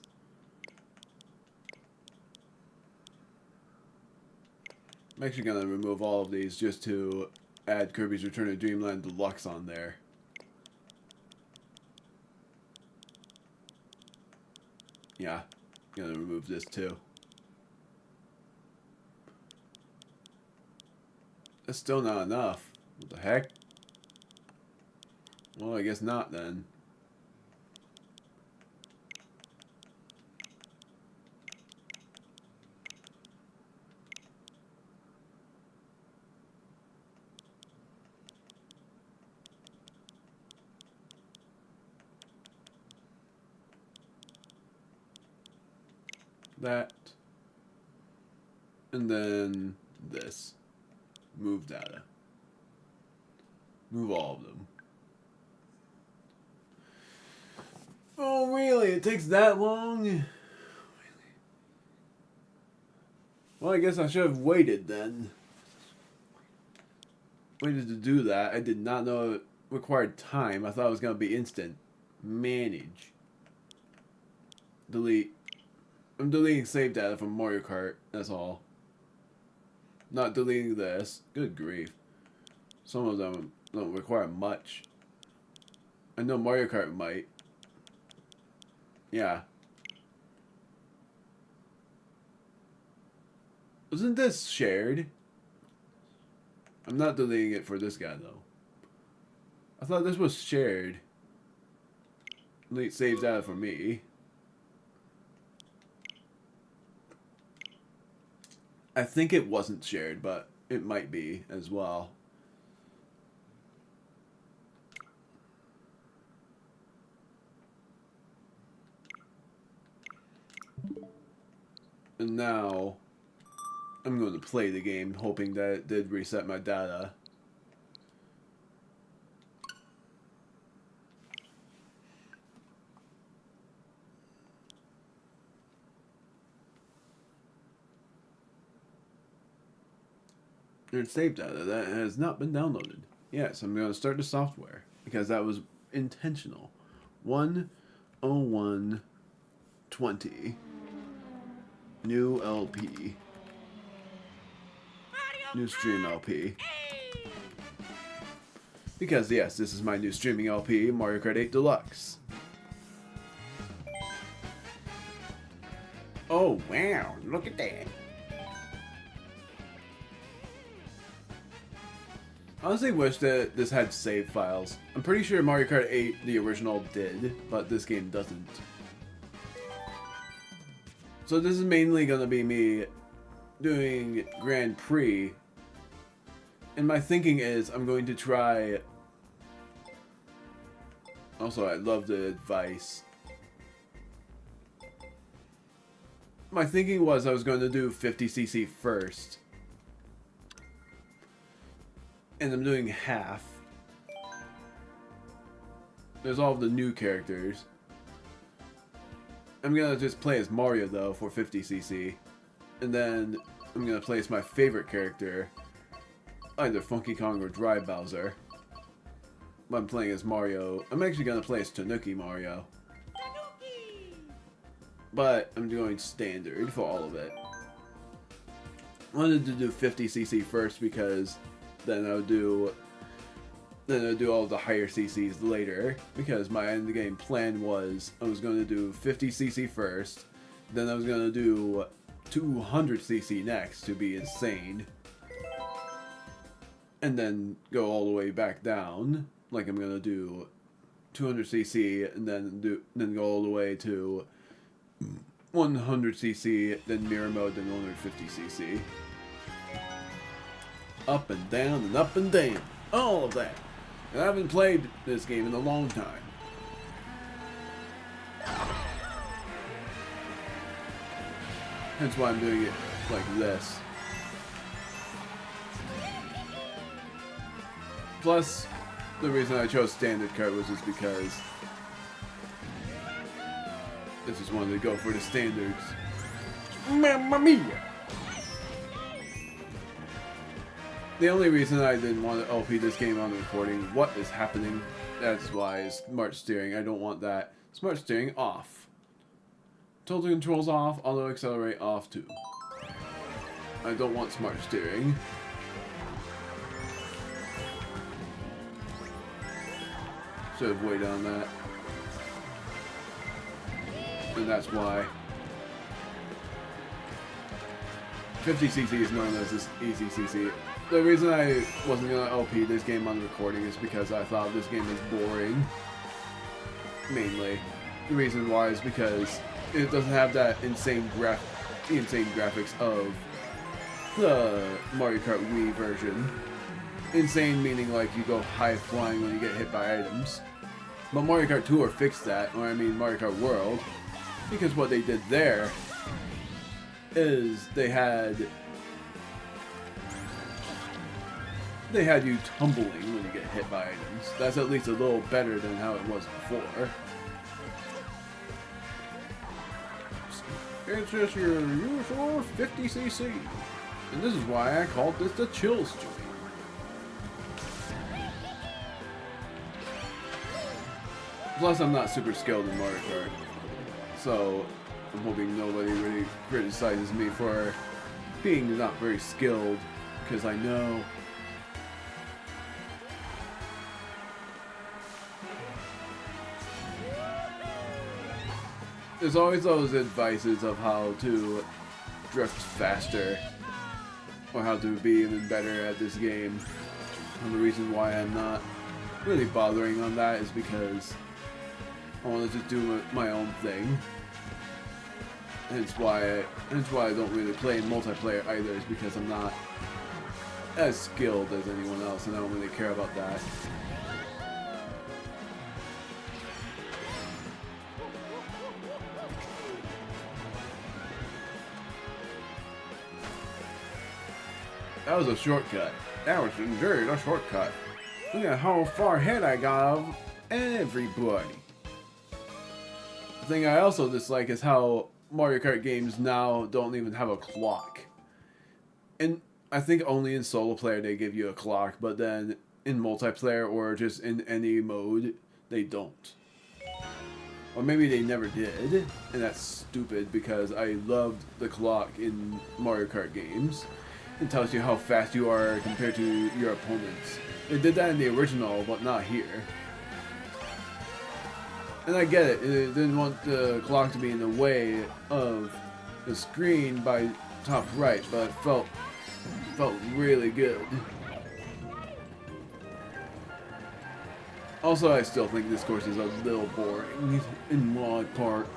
A: I'm actually gonna remove all of these just to add Kirby's Return to Dreamland Deluxe on there. Yeah, I'm gonna remove this too. That's still not enough. What the heck? Well, I guess not then. That. And then this. Move data. Move all of them. Oh, really? It takes that long? Really? Well, I guess I should have waited then. Waited to do that. I did not know it required time. I thought it was going to be instant. Manage. Delete. I'm deleting save data from Mario Kart. That's all. Not deleting this. Good grief. Some of them don't require much. I know Mario Kart might. Yeah. Isn't this shared? I'm not deleting it for this guy, though. I thought this was shared. Delete saves data for me. I think it wasn't shared, but it might be as well. And now I'm going to play the game, hoping that it did reset my data. There's save data that has not been downloaded. Yes, I'm going to start the software because that was intentional. 10120. New LP. New stream LP. Because yes, this is my new streaming LP, Mario Kart 8 Deluxe. Oh wow, look at that. I honestly wish that this had save files. I'm pretty sure Mario Kart 8, the original, did, but this game doesn't. So this is mainly going to be me doing Grand Prix. And my thinking is I'm going to try... Also, I love the advice. My thinking was I was going to do 50cc first. And I'm doing half. There's all of the new characters. I'm gonna just play as Mario though for 50cc. And then I'm gonna play as my favorite character. Either Funky Kong or Dry Bowser. But I'm playing as Mario. I'm actually gonna play as Tanuki Mario. But I'm doing standard for all of it. I wanted to do 50cc first because then I would do all the higher CCs later, because my end game plan was I was going to do 50cc first, then I was going to do 200cc next to be insane, and then go all the way back down, like I'm going to do 200cc and then go all the way to 100cc, then mirror mode, then 150cc. Up and down and up and down. All of that. And I haven't played this game in a long time. Hence why I'm doing it like this. Plus, the reason I chose standard kart was just because I just wanted to go for the standards. Mamma mia! The only reason I didn't want to LP this game on the recording, what is happening, that's why, is smart steering. I don't want that. Smart steering off. Total controls off, auto accelerate off too. I don't want smart steering. Should have waited on that. And that's why 50cc is known as this easy CC. The reason I wasn't going to LP this game on recording is because I thought this game is boring. Mainly. The reason why is because it doesn't have that insane graphics of the Mario Kart Wii version. Insane meaning like you go high flying when you get hit by items. But Mario Kart Tour fixed that, or I mean Mario Kart World, because what they did there is they had you tumbling when you get hit by items. That's at least a little better than how it was before. It's just your usual 50cc. And this is why I called this the chill stream. Plus, I'm not super skilled in Mario Kart. So, I'm hoping nobody really criticizes me for being not very skilled. Because I know there's always those advices of how to drift faster or how to be even better at this game. And the reason why I'm not really bothering on that is because I want to just do my own thing. Hence why I don't really play in multiplayer either, is because I'm not as skilled as anyone else and I don't really care about that. That was a shortcut. That was indeed a shortcut. Look at how far ahead I got of everybody. The thing I also dislike is how Mario Kart games now don't even have a clock. And I think only in solo player they give you a clock, but then in multiplayer or just in any mode, they don't. Or maybe they never did, and that's stupid because I loved the clock in Mario Kart games. It tells you how fast you are compared to your opponents. They did that in the original, but not here. And I get it, it didn't want the clock to be in the way of the screen by top right, but it felt really good. Also, I still think this course is a little boring in my part.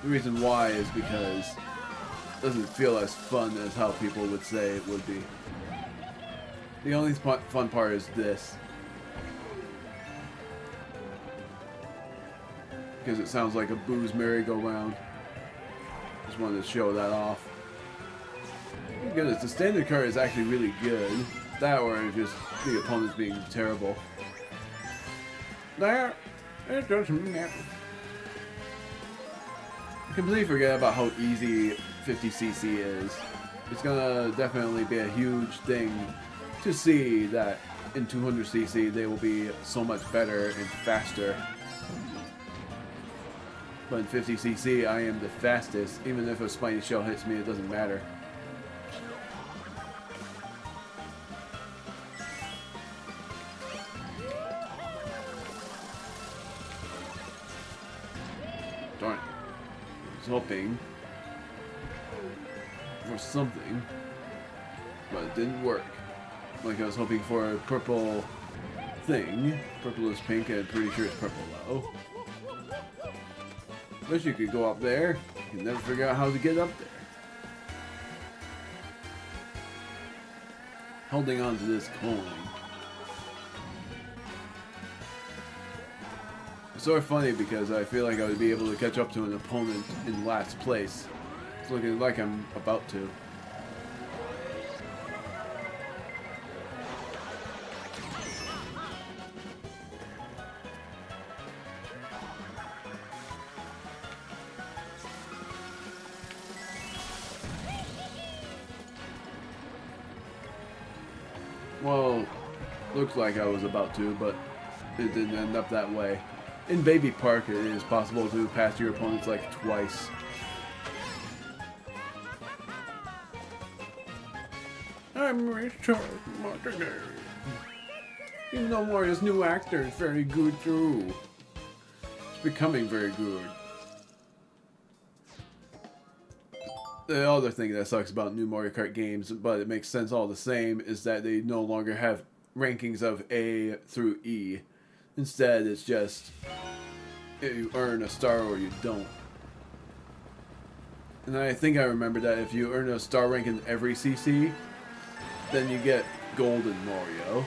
A: The reason why is because it doesn't feel as fun as how people would say it would be. The only fun part is this. Because it sounds like a booze merry-go-round. Just wanted to show that off. Oh goodness, the standard car is actually really good. That or just the opponents being terrible. There, it doesn't matter. I completely forget about how easy 50cc is. It's gonna definitely be a huge thing to see that in 200cc they will be so much better and faster. But in 50cc I am the fastest. Even if a spiny shell hits me, it doesn't matter. Darn it. I was hoping for something, but it didn't work. Like I was hoping for a purple thing. Purple is pink and I'm pretty sure it's purple though. Wish you could go up there. You can never figure out how to get up there. Holding on to this coin. It's sort of funny because I feel like I would be able to catch up to an opponent in last place. It's looking like I'm about to. Well, looks like I was about to, but it didn't end up that way. In Baby Park, it is possible to pass your opponents like twice. I'm Richard Martinet. Even though Mario's new actor is very good too. It's becoming very good. The other thing that sucks about new Mario Kart games, but it makes sense all the same, is that they no longer have rankings of A through E. Instead, it's just you earn a star or you don't. And I think I remember that if you earn a star rank in every CC, then you get Golden Mario.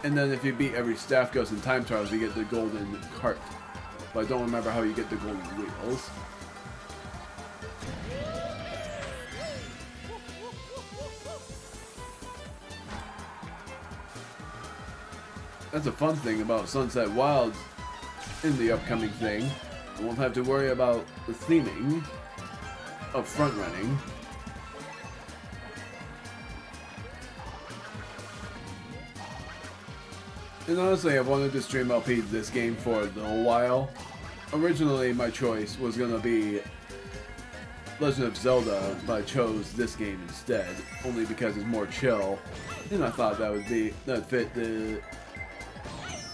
A: And then if you beat every Staff Ghost in Time Trials, you get the Golden Cart. But I don't remember how you get the Golden Wheels. That's a fun thing about Sunset Wilds in the upcoming thing. You won't have to worry about the theming of front running. And honestly, I've wanted to stream LP this game for a little while. Originally, my choice was going to be Legend of Zelda, but I chose this game instead, only because it's more chill. And I thought that'd fit the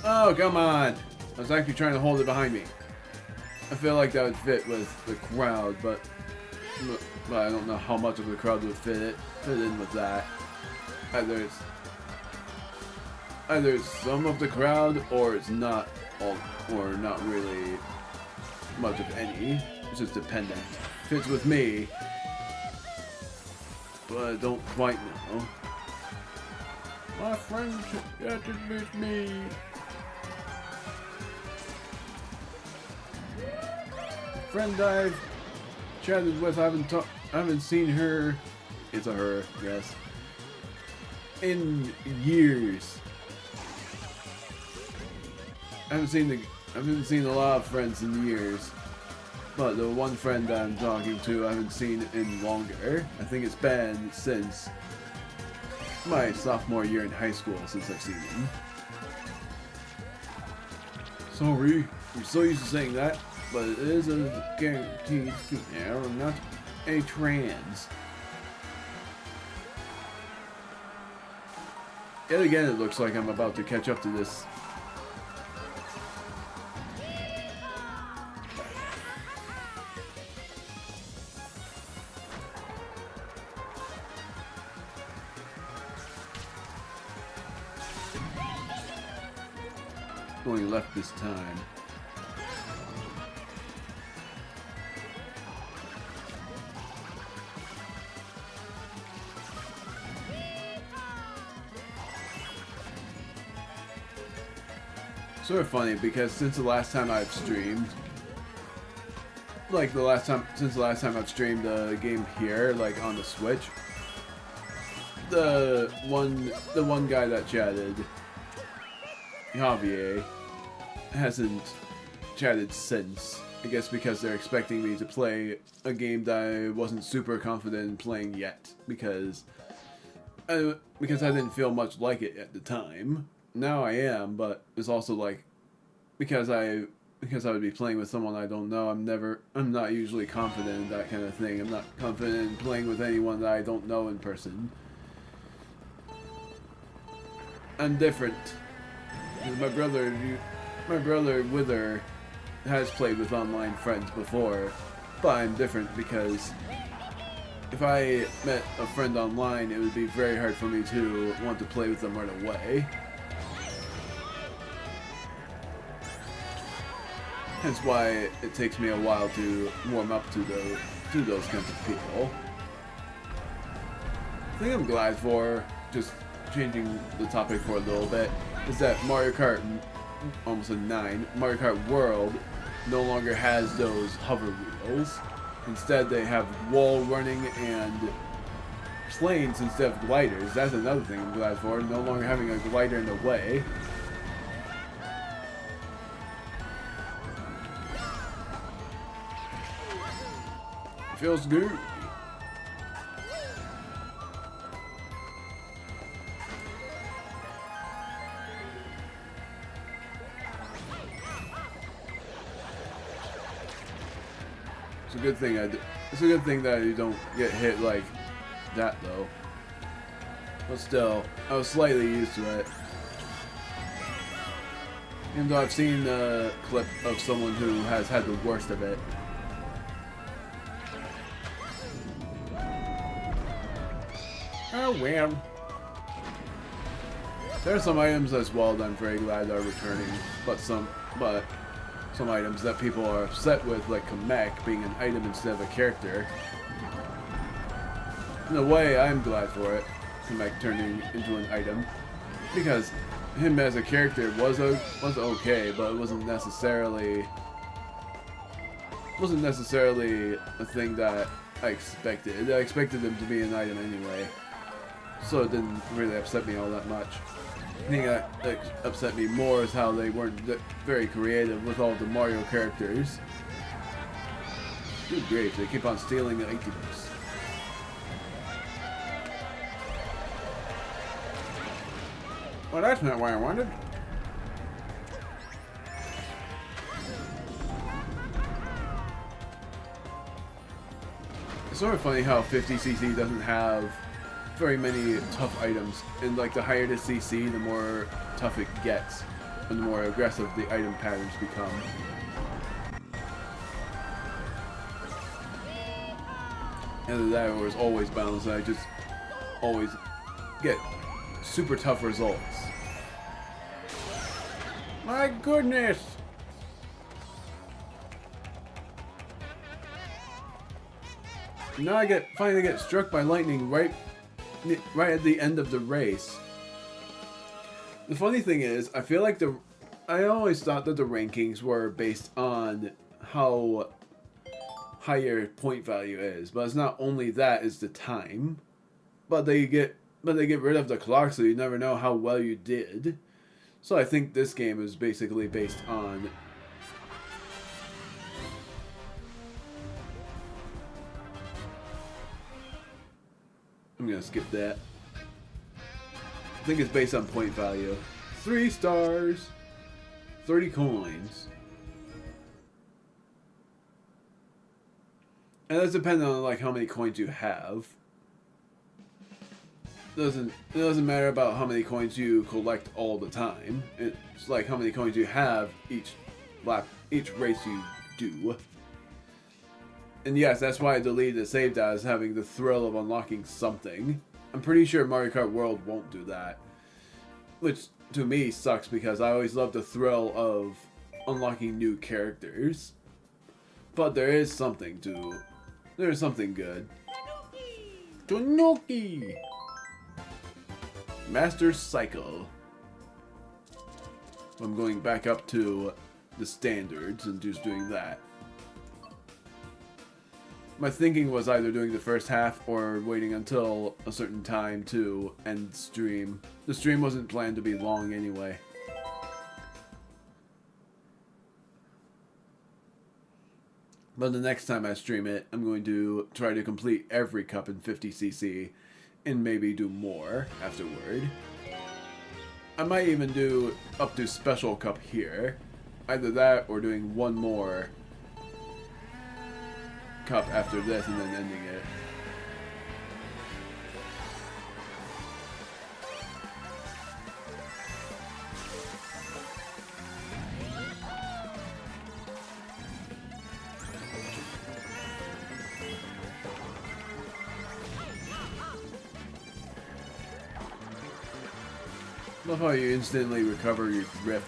A: Oh, come on! I was actually trying to hold it behind me. I feel like that would fit with the crowd, but I don't know how much of the crowd would fit in with that. Either it's some of the crowd, or it's not all, or not really much of any. It's just dependent. Fits with me, but I don't quite know. My friend chatted with me. The friend I've chatted with, I haven't seen her. It's a her, yes. In years. I haven't seen a lot of friends in years. But the one friend that I'm talking to, I haven't seen in longer. I think it's been since my sophomore year in high school since I've seen him. Sorry, I'm so used to saying that, but it is a guaranteed female. I'm not a trans. Yet again, it looks like I'm about to catch up to this. Only left this time. Sort of funny because since the last time I've streamed, since the last time I've streamed a game here, like on the Switch, the one guy that chatted, Javier, hasn't chatted since. I guess because they're expecting me to play a game that I wasn't super confident in playing yet, because I didn't feel much like it at the time. Now I am, but it's also like because I would be playing with someone I don't know. I'm not usually confident in that kind of thing. I'm not confident in playing with anyone that I don't know in person. I'm different. My brother Wither has played with online friends before, but I'm different because if I met a friend online, it would be very hard for me to want to play with them right away. Hence why it takes me a while to warm up to those kinds of people. The thing I'm glad for, just changing the topic for a little bit, is that Mario Kart, almost a 9, Mario Kart World no longer has those hover wheels. Instead, they have wall running and planes instead of gliders. That's another thing I'm glad for, no longer having a glider in the way. It feels good. It's a good thing that you don't get hit like that though. But still, I was slightly used to it. Even though I've seen a clip of someone who has had the worst of it. Oh well. There are some items as well that I'm very glad are returning, but some items that people are upset with, like Kamek being an item instead of a character. In a way, I'm glad for it, Kamek turning into an item, because him as a character was okay, but it wasn't necessarily a thing that I expected. I expected him to be an item anyway, so it didn't really upset me all that much. The thing that upset me more is how they weren't very creative with all the Mario characters. Good grief, they keep on stealing the items. Well, that's not what I wanted. It's sort of funny how 50cc doesn't have very many tough items, and like the higher the CC, the more tough it gets. and the more aggressive the item patterns become. Either that or it's always balanced, and I just always get super tough results. My goodness! Now I finally get struck by lightning right at the end of the race. The funny thing is, I feel like I always thought that the rankings were based on how high your point value is, but it's not only that, it's the time. But they get rid of the clock, so you never know how well you did. So I think this game is basically based on I'm gonna skip that. I think it's based on point value. 3 stars, 30 coins. And that's depending on like how many coins you have. It doesn't matter about how many coins you collect all the time. It's like how many coins you have each race you do. And yes, that's why I deleted the save data, as having the thrill of unlocking something. I'm pretty sure Mario Kart World won't do that. Which, to me, sucks because I always love the thrill of unlocking new characters. But there is something good. Tanuki! Master Cycle. I'm going back up to the standards and just doing that. My thinking was either doing the first half or waiting until a certain time to end stream. The stream wasn't planned to be long anyway. But the next time I stream it, I'm going to try to complete every cup in 50cc and maybe do more afterward. I might even do up to special cup here. Either that or doing one more cup after this and then ending it. Love how you instantly recover your drift.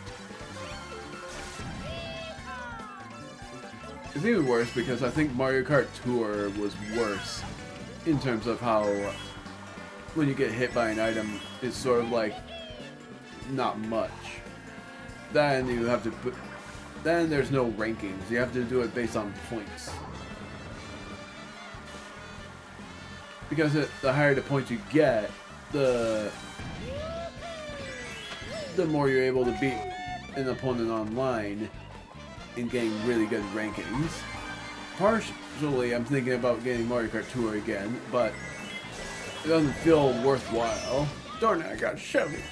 A: It's even worse because I think Mario Kart Tour was worse in terms of how when you get hit by an item, it's sort of like not much. Then you have to put. Then there's no rankings. You have to do it based on points. Because the higher the points you get, the more you're able to beat an opponent online and getting really good rankings. Partially, I'm thinking about getting Mario Kart Tour again, but it doesn't feel worthwhile. Darn it, I got Chevy.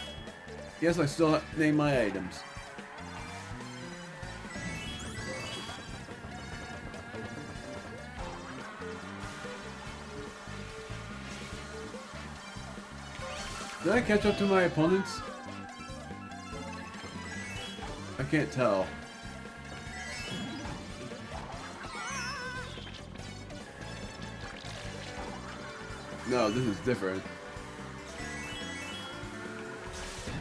A: Yes, I still name my items. Did I catch up to my opponents? I can't tell. No, this is different.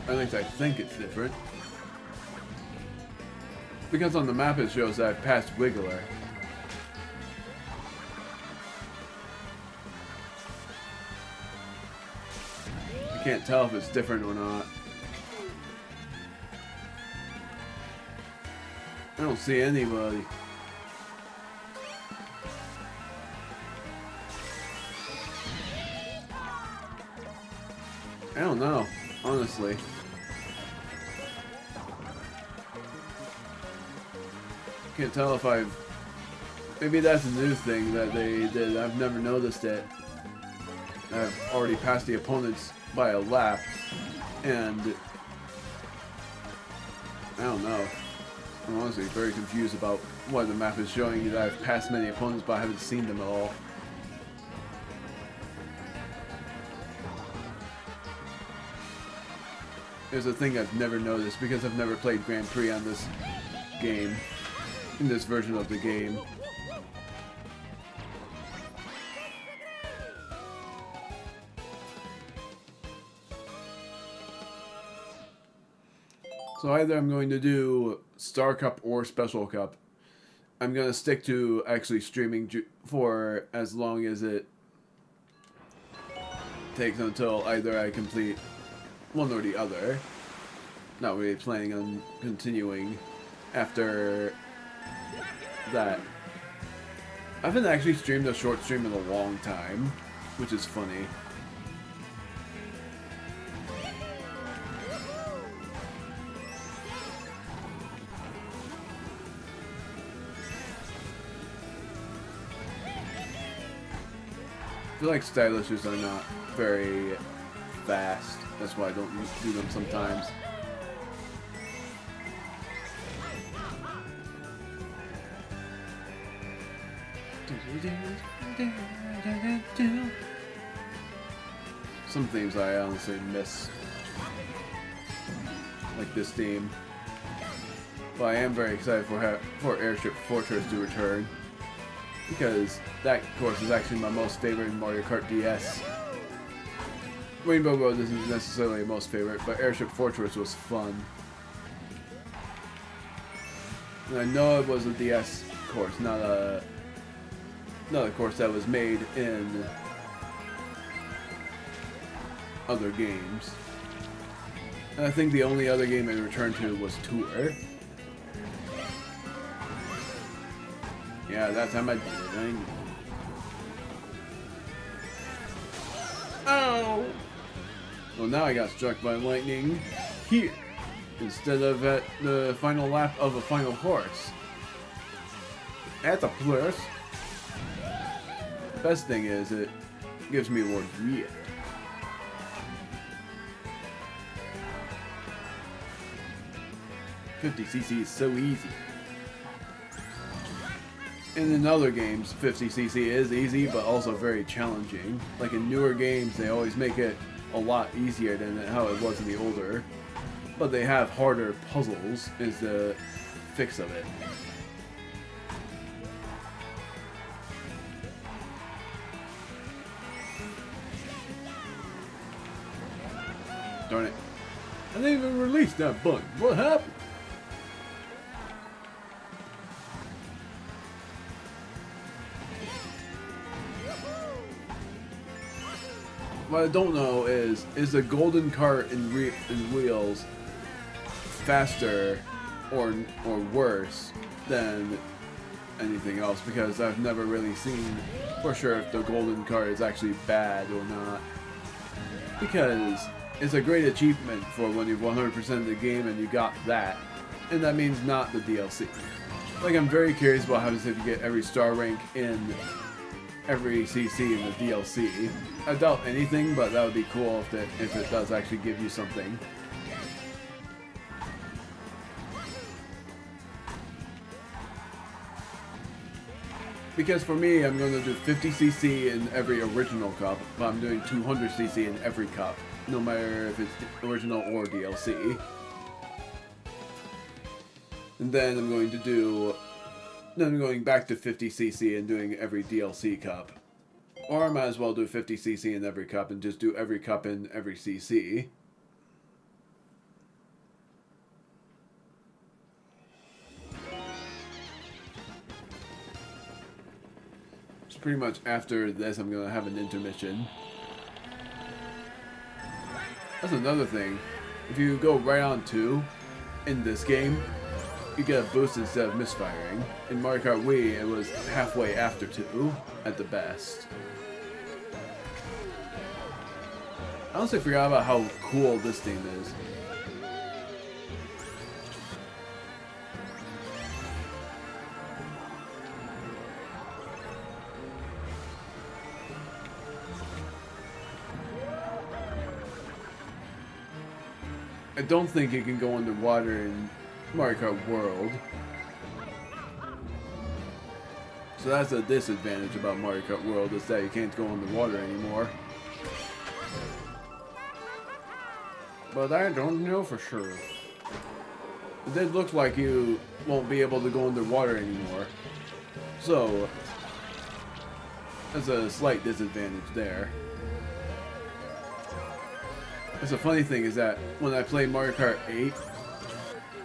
A: At least I think it's different. Because on the map it shows that I've passed Wiggler. I can't tell if it's different or not. I don't see anybody. I don't know, honestly. Can't tell if I've... Maybe that's a new thing that they did. I've never noticed it. I've already passed the opponents by a lap. And... I don't know. I'm honestly very confused about why the map is showing you that I've passed many opponents, but I haven't seen them at all. is a thing I've never noticed because I've never played Grand Prix on this game, in this version of the game. So either I'm going to do Star Cup or Special Cup. I'm going to stick to actually streaming for as long as it takes until either I complete one or the other. Not really planning on continuing after that. I haven't actually streamed a short stream in a long time, which is funny. I feel like stylishes are not very fast. That's why I don't do them sometimes. Some themes I honestly miss, like this theme. But I am very excited for Airship Fortress to return, because that course is actually my most favorite in Mario Kart DS. Rainbow Road isn't necessarily my most favorite, but Airship Fortress was fun. And I know it was a DS course, not a course that was made in other games. And I think the only other game I returned to was Tour. Yeah, that time I did it. Oh! Well, now I got struck by lightning here, instead of at the final lap of a final course. That's a plus. Best thing is, it gives me more drift. .50cc is so easy. And in other games, 50cc is easy, but also very challenging. Like in newer games, they always make it a lot easier than how it was in the older. But they have harder puzzles, is the fix of it. Darn it. I didn't even release that button. What happened? What I don't know is the golden cart in wheels faster or worse than anything else? Because I've never really seen for sure if the golden cart is actually bad or not. Because it's a great achievement for when you've 100% the game and you got that, and that means not the DLC. Like, I'm very curious about how to say if you get every star rank in every CC in the DLC. I doubt anything, but that would be cool if it does actually give you something. Because for me, I'm going to do 50cc in every original cup, but I'm doing 200cc in every cup, no matter if it's original or DLC. And then I'm going back to 50cc and doing every DLC cup. Or I might as well do 50cc in every cup and just do every cup in every CC. So pretty much after this, I'm going to have an intermission. That's another thing. If you go right on 2 in this game, you get a boost instead of misfiring. In Mario Kart Wii, it was halfway after 2 at the best. I honestly forgot about how cool this theme is. I don't think it can go underwater in Mario Kart World. So that's a disadvantage about Mario Kart World, is that you can't go underwater anymore. but I don't know for sure. It did look like you won't be able to go underwater anymore. So, that's a slight disadvantage there. That's a funny thing is that when I play Mario Kart 8,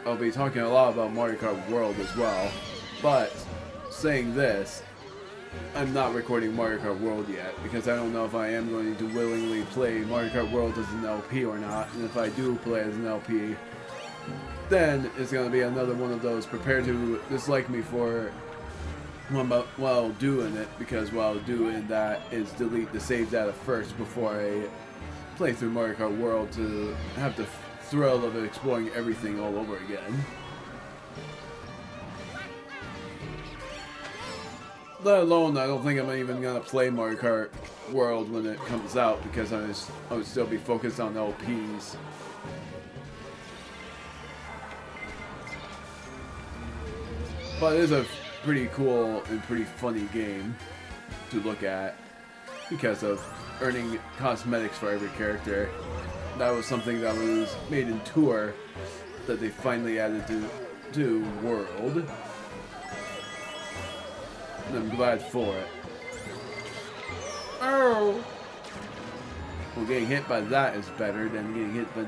A: I'll be talking a lot about Mario Kart World as well. But, saying this, I'm not recording Mario Kart World yet, because I don't know if I am going to willingly play Mario Kart World as an LP or not, and if I do play as an LP, then it's going to be another one of those prepare to dislike me for while doing it, because while doing that is delete the save data first before I play through Mario Kart World to have the thrill of exploring everything all over again. Let alone, I don't think I'm even gonna play Mario Kart World when it comes out, because I would still be focused on LPs. But it is a pretty cool and pretty funny game to look at because of earning cosmetics for every character. That was something that was made in Tour that they finally added to World. And I'm glad for it. Oh! Well, getting hit by that is better than getting hit by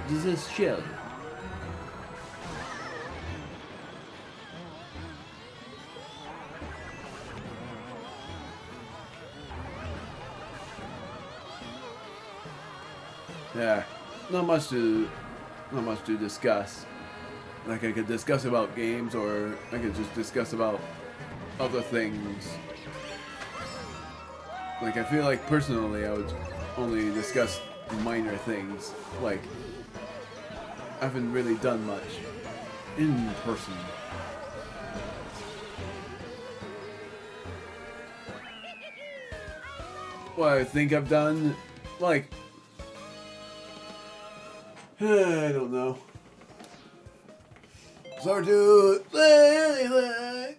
A: this shell. Yeah, not much to discuss. Like, I could discuss about games, or I could just discuss about other things. Like, I feel like personally I would only discuss minor things. Like, I haven't really done much in person. What I think I've done, like, I don't know. It's hard to say.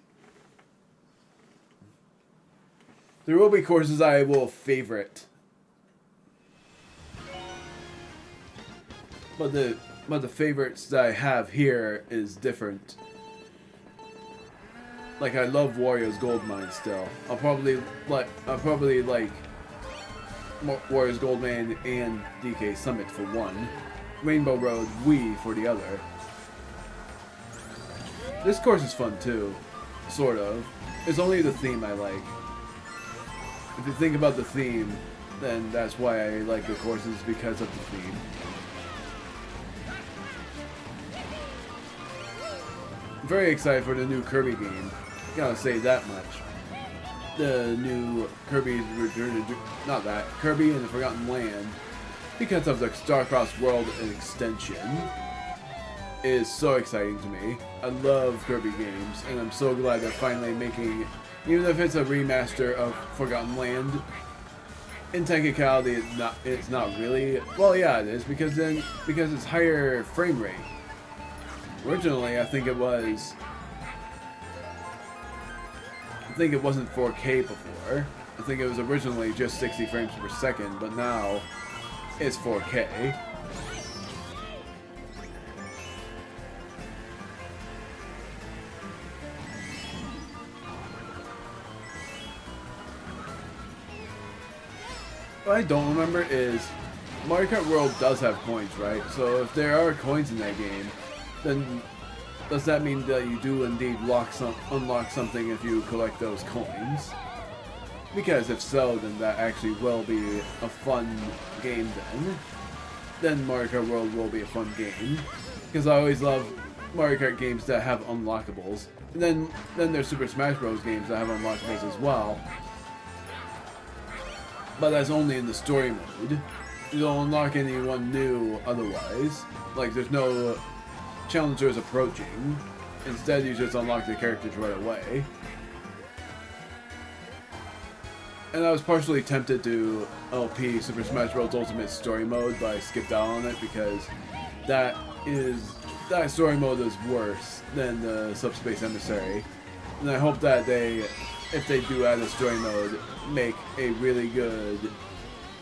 A: There will be courses I will favorite, but the favorites that I have here is different. Like, I love Wario's Gold Mine still. I'll probably like Wario's Gold Mine and DK Summit for one, Rainbow Road Wii for the other. This course is fun too, sort of. It's only the theme I like. If you think about the theme, then that's why I like the courses, because of the theme. I'm very excited for the new Kirby game. Gotta say that much. The new Kirby's Return to... not that. Kirby and the Forgotten Land, because of the Starcross World extension, is so exciting to me. I love Kirby games, and I'm so glad they're finally making... even if it's a remaster of Forgotten Land, in technicality, it's not really. Well, yeah, it is, because it's higher frame rate. Originally, I think it wasn't 4K before. I think it was originally just 60 frames per second, but now it's 4K. What I don't remember is Mario Kart World does have coins, right? So if there are coins in that game, then does that mean that you do indeed unlock something if you collect those coins? Because if so, then that actually will be a fun game then. Then Mario Kart World will be a fun game. Because I always love Mario Kart games that have unlockables. And then there's Super Smash Bros. Games that have unlockables as well. But that's only in the story mode. You don't unlock anyone new otherwise. Like, there's no challengers approaching. Instead, you just unlock the characters right away. And I was partially tempted to LP Super Smash Bros. Ultimate Story Mode, but I skipped out on it because that story mode is worse than the Subspace Emissary. And I hope that if they do add a story mode, make a really good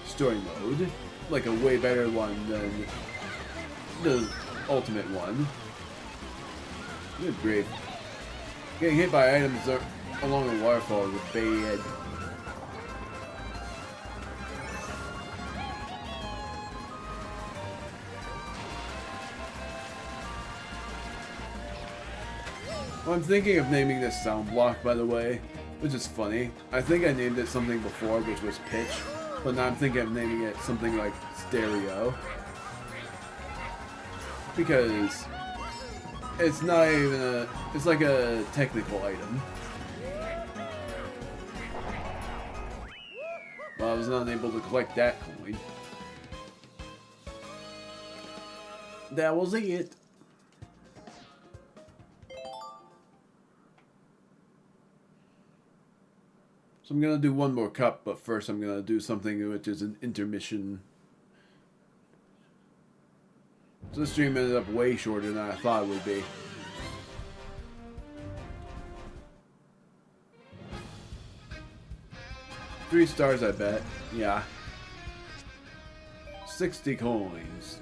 A: story mode. like a way better one than the ultimate one. Good grief. Getting hit by items along the waterfall is bad. Well, I'm thinking of naming this sound block, by the way, which is funny. I think I named it something before, which was pitch, but now I'm thinking of naming it something like stereo. Because it's not even a... it's like a technical item. Well, I was not able to collect that coin. That was it. So I'm gonna do one more cup, but first I'm gonna do something which is an intermission. So this stream ended up way shorter than I thought it would be. Three stars, I bet. Yeah. 60 coins.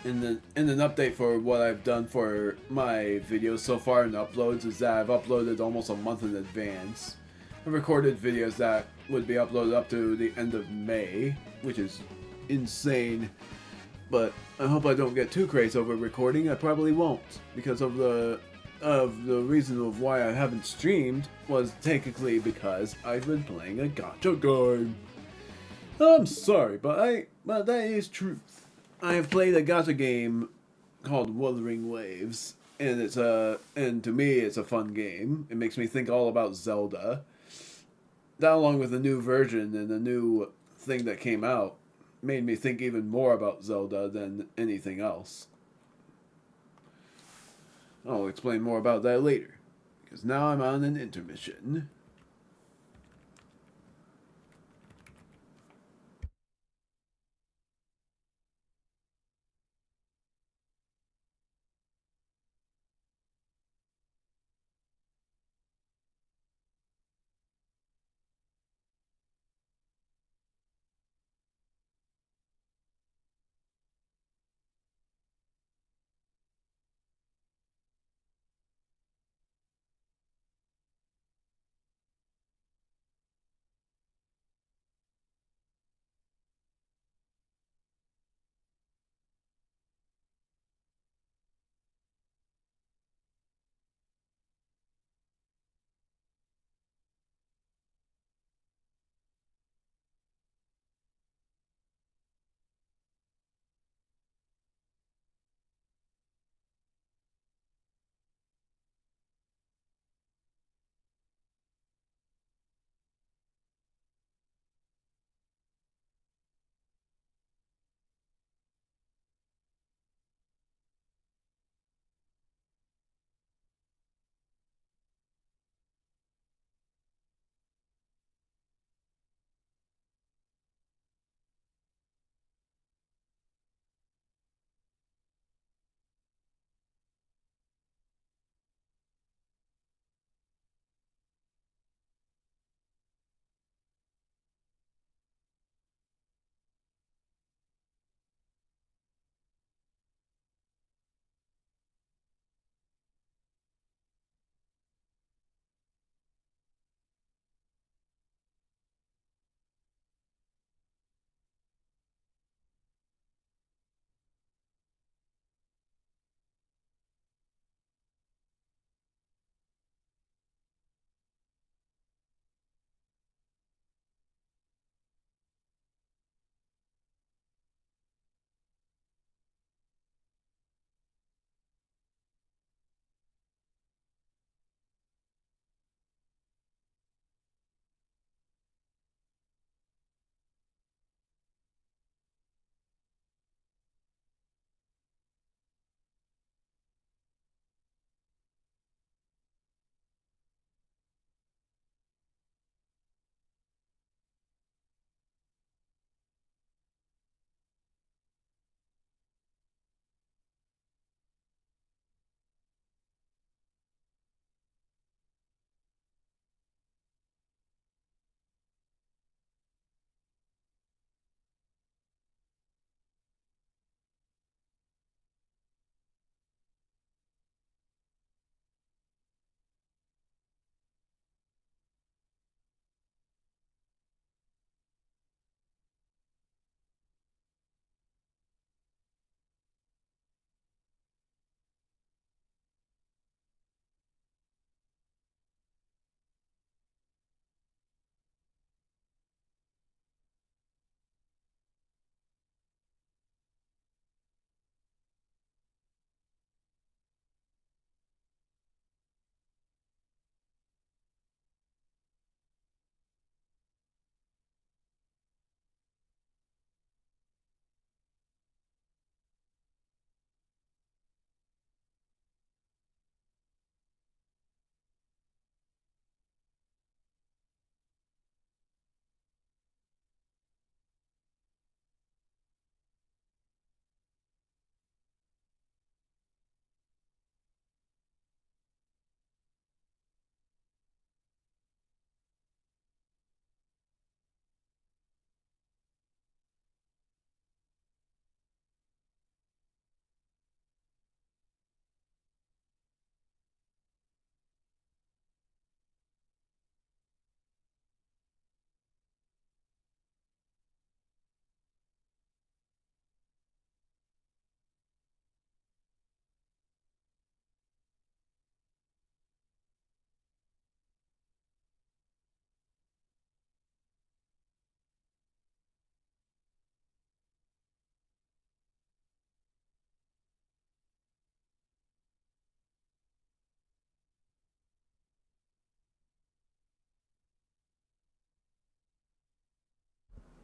A: And an update for what I've done for my videos so far and uploads is that I've uploaded almost a month in advance. I've recorded videos that would be uploaded up to the end of May, which is insane. But I hope I don't get too crazy over recording. I probably won't, because of the reason of why I haven't streamed was technically because I've been playing a gacha game. I'm sorry, but that is truth. I have played a gacha game called Wuthering Waves, and and to me it's a fun game. It makes me think all about Zelda. That, along with the new version and the new thing that came out, made me think even more about Zelda than anything else. I'll explain more about that later, because now I'm on an intermission.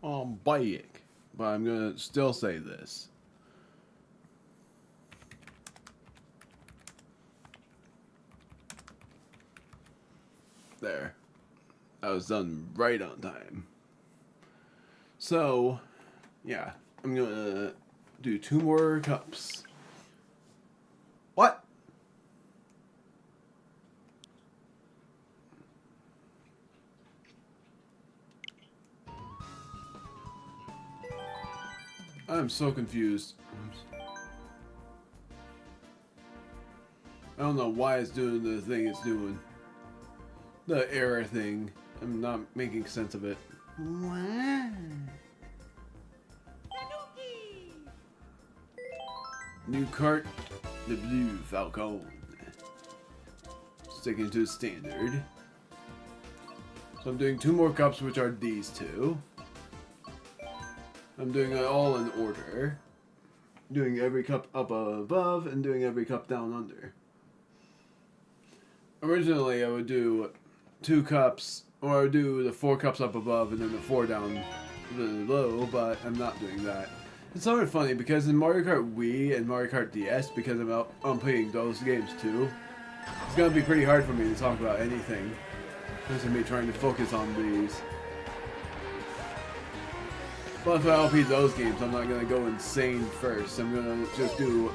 A: bike. But I'm gonna still say this. There. I was done right on time. So, yeah. I'm gonna do 2 more cups. What? I'm so confused. I don't know why it's doing the thing it's doing. The error thing. I'm not making sense of it. What? New cart, the blue Falcon. Sticking to standard. So I'm doing 2 more cups, which are these 2. I'm doing it all in order. Doing every cup up above and doing every cup down under. Originally, I would do 2 cups, or I would do the 4 cups up above and then the 4 down below, but I'm not doing that. It's sort of funny because in Mario Kart Wii and Mario Kart DS, because I'm playing those games too, it's gonna be pretty hard for me to talk about anything. Because of me trying to focus on these. But if I LP those games, I'm not gonna go insane first. I'm gonna just do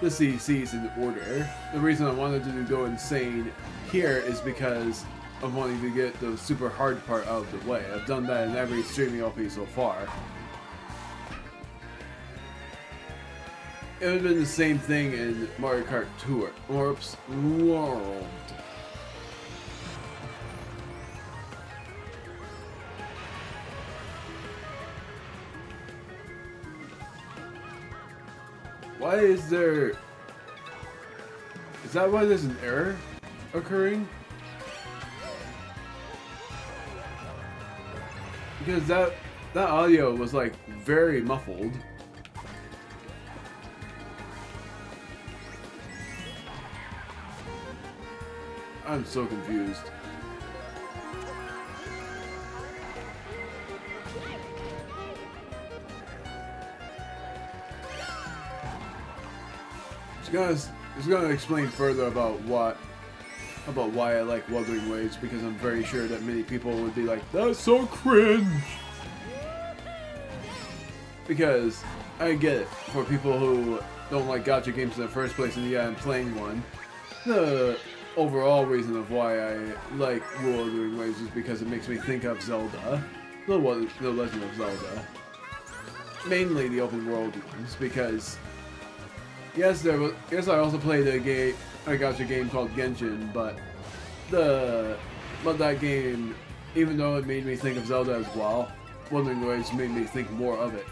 A: the CCs in order. The reason I wanted to go insane here is because I'm wanting to get the super hard part out of the way. I've done that in every streaming LP so far. It would have been the same thing in Mario Kart Tour. Oops, World. Why is there... Is that why there's an error occurring? Because that audio was like very muffled. I'm so confused. It's gonna explain further about why I like Wuthering Waves, because I'm very sure that many people would be like, that's so cringe! Because I get it, for people who don't like gacha games in the first place, and yeah, I'm playing one, the overall reason of why I like Wuthering Waves is because it makes me think of Zelda, the Legend of Zelda. Mainly the open world ones, because yes, I also played a gacha game called Genshin, but that game, even though it made me think of Zelda as well, Wuthering Waves made me think more of it.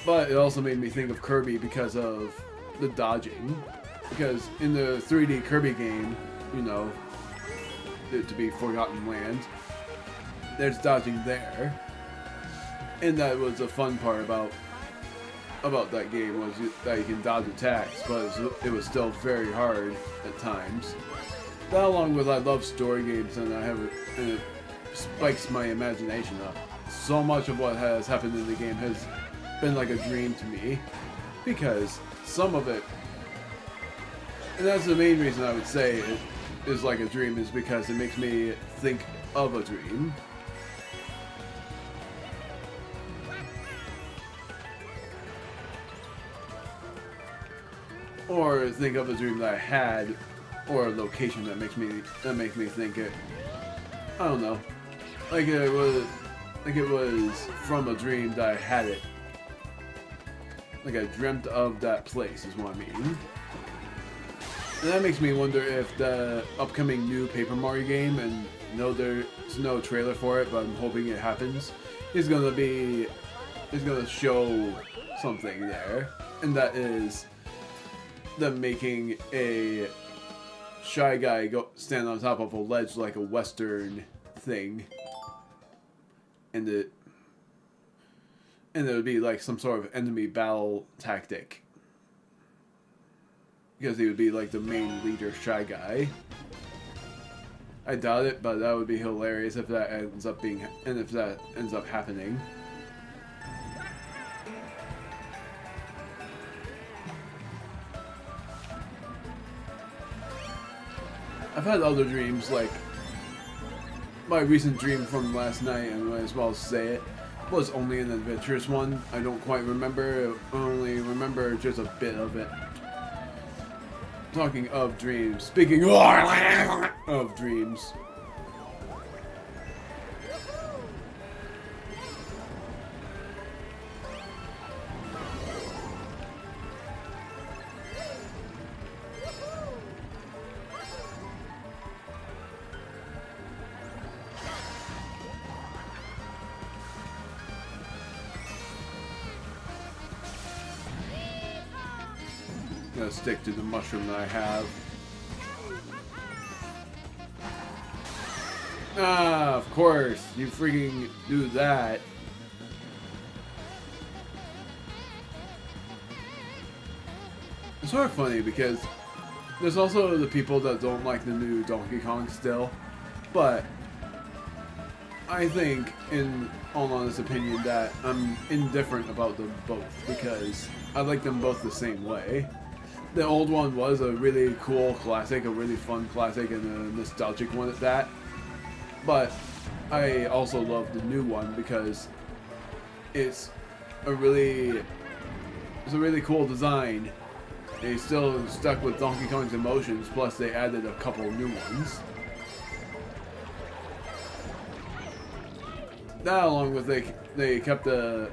A: But it also made me think of Kirby because of the dodging. Because in the 3D Kirby game, you know, to be Forgotten Land, there's dodging there. And that was the fun part about that game, was that you can dodge attacks, but it was still very hard at times. That, along with I love story games, and it spikes my imagination up. So much of what has happened in the game has been like a dream to me, because some of it, and that's the main reason I would say it is like a dream, is because it makes me think of a dream. Or think of a dream that I had, or a location that makes me think it. I don't know, like it was from a dream that I had it. Like I dreamt of that place is what I mean. And that makes me wonder if the upcoming new Paper Mario game, and no, there's no trailer for it, but I'm hoping it happens, is gonna show something there, and that is them making a Shy Guy go stand on top of a ledge like a Western thing, and it would be like some sort of enemy battle tactic, because he would be like the main leader, Shy Guy. I doubt it, but that would be hilarious if that ends up happening. had other dreams, like my recent dream from last night, and I might as well say it, was only an adventurous one. I don't quite remember, I only remember just a bit of it. Talking of dreams, speaking of dreams. Gonna stick to the mushroom that I have. Ah, of course, you freaking do that. It's sort of funny because there's also the people that don't like the new Donkey Kong still, but I think, in all honest opinion, that I'm indifferent about them both because I like them both the same way. The old one was a really cool classic, a really fun classic, and a nostalgic one at that. But I also love the new one because it's a really cool design. They still stuck with Donkey Kong's emotions, plus they added a couple new ones. That, along with they kept the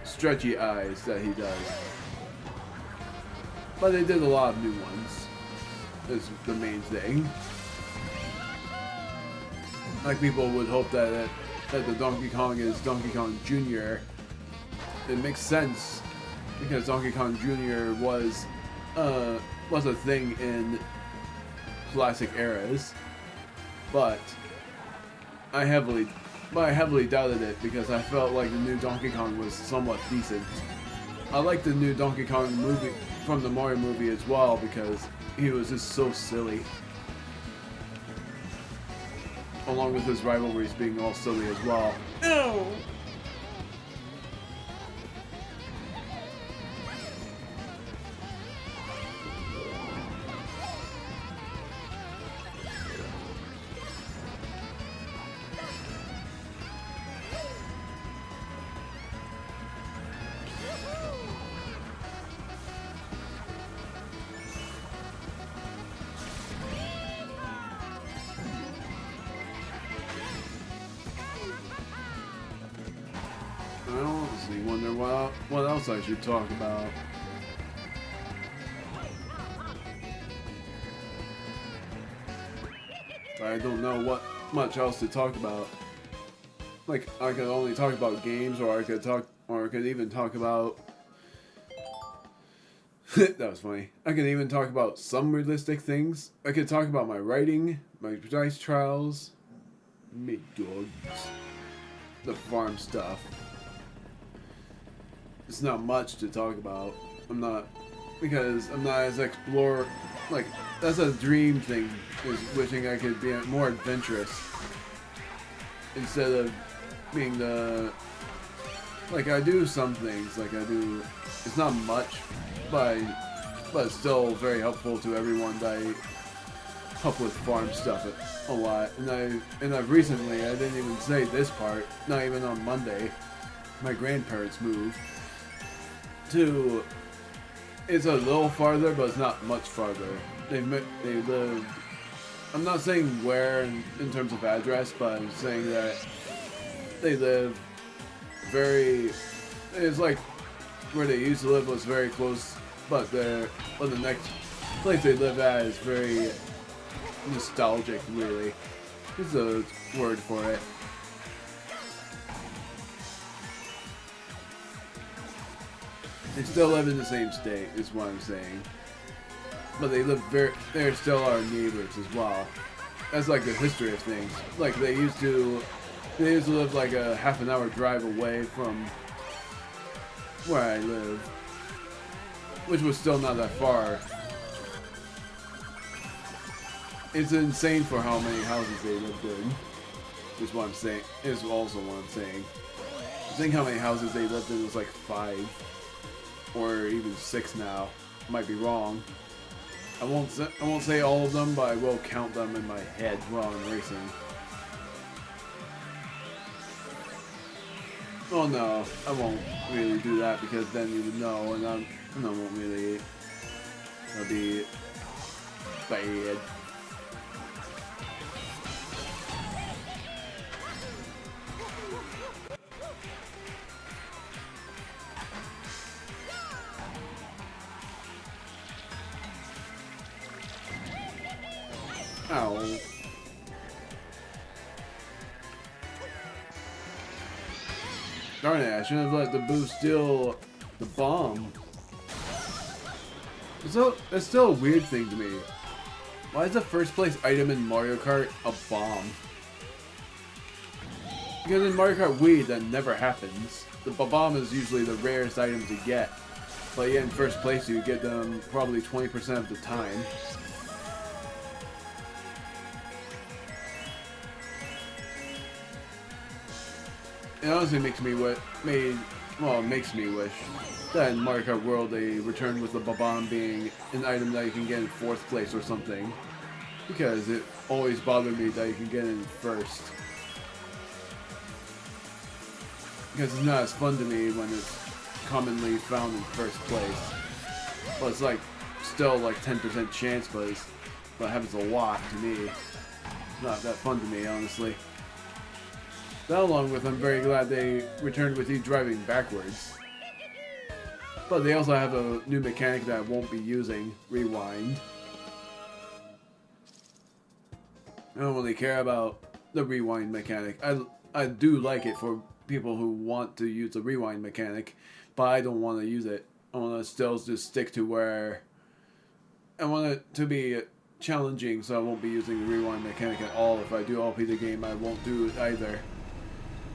A: stretchy eyes that he does. But they did a lot of new ones, is the main thing. Like, people would hope that the Donkey Kong is Donkey Kong Jr. It makes sense, because Donkey Kong Jr. was a thing in classic eras. But I heavily doubted it, because I felt like the new Donkey Kong was somewhat decent. I like the new Donkey Kong movie from the Mario movie as well, because he was just so silly. Along with his rivalries being all silly as well. No! I honestly wonder what else I should talk about. I don't know what much else to talk about. Like, I could only talk about games, or I could even talk about that was funny. I could even talk about some realistic things. I could talk about my writing, my dice trials, my dogs, the farm stuff. It's not much to talk about. Because I'm not as explorer. Like, that's a dream thing, is wishing I could be more adventurous. Instead of being the... Like, I do some things, it's not much, but it's still very helpful to everyone that I help with farm stuff a lot. And I've recently, I didn't even say this part, not even on Monday, my grandparents moved to... It's a little farther, but it's not much farther. They live... I'm not saying where in terms of address, but I'm saying that they live very... It's like where they used to live was very close, but the next place they live at is very nostalgic, really. There's a word for it. They still live in the same state, is what I'm saying. But they're still our neighbors as well. That's like the history of things. Like, they used to live like a half an hour drive away from where I live, which was still not that far. It's insane for how many houses they lived in, is what I'm saying, is also what I'm saying. I think how many houses they lived in was like 5. Or even 6 now. Might be wrong. I won't say all of them, but I will count them in my head while I'm racing. Oh no, I won't really do that because then you would know, and I won't really. That'll be bad. Ow. Darn it, I should have let the boo steal the bomb. It's still a weird thing to me. Why is the first place item in Mario Kart a bomb? Because in Mario Kart Wii that never happens. The bomb is usually the rarest item to get. But yeah, in first place you get them probably 20% of the time. It honestly makes me wish that in Mario Kart World they returned with the bomb being an item that you can get in fourth place or something. Because it always bothered me that you can get in first. Because it's not as fun to me when it's commonly found in first place. Well, it's like still like 10% chance, but it happens a lot to me. It's not that fun to me, honestly. That along with, I'm very glad they returned with you driving backwards. But they also have a new mechanic that I won't be using, Rewind. I don't really care about the Rewind mechanic. I do like it for people who want to use the Rewind mechanic, but I don't want to use it. I want to still just stick to where... I want it to be challenging, so I won't be using the Rewind mechanic at all. If I do LP the game, I won't do it either.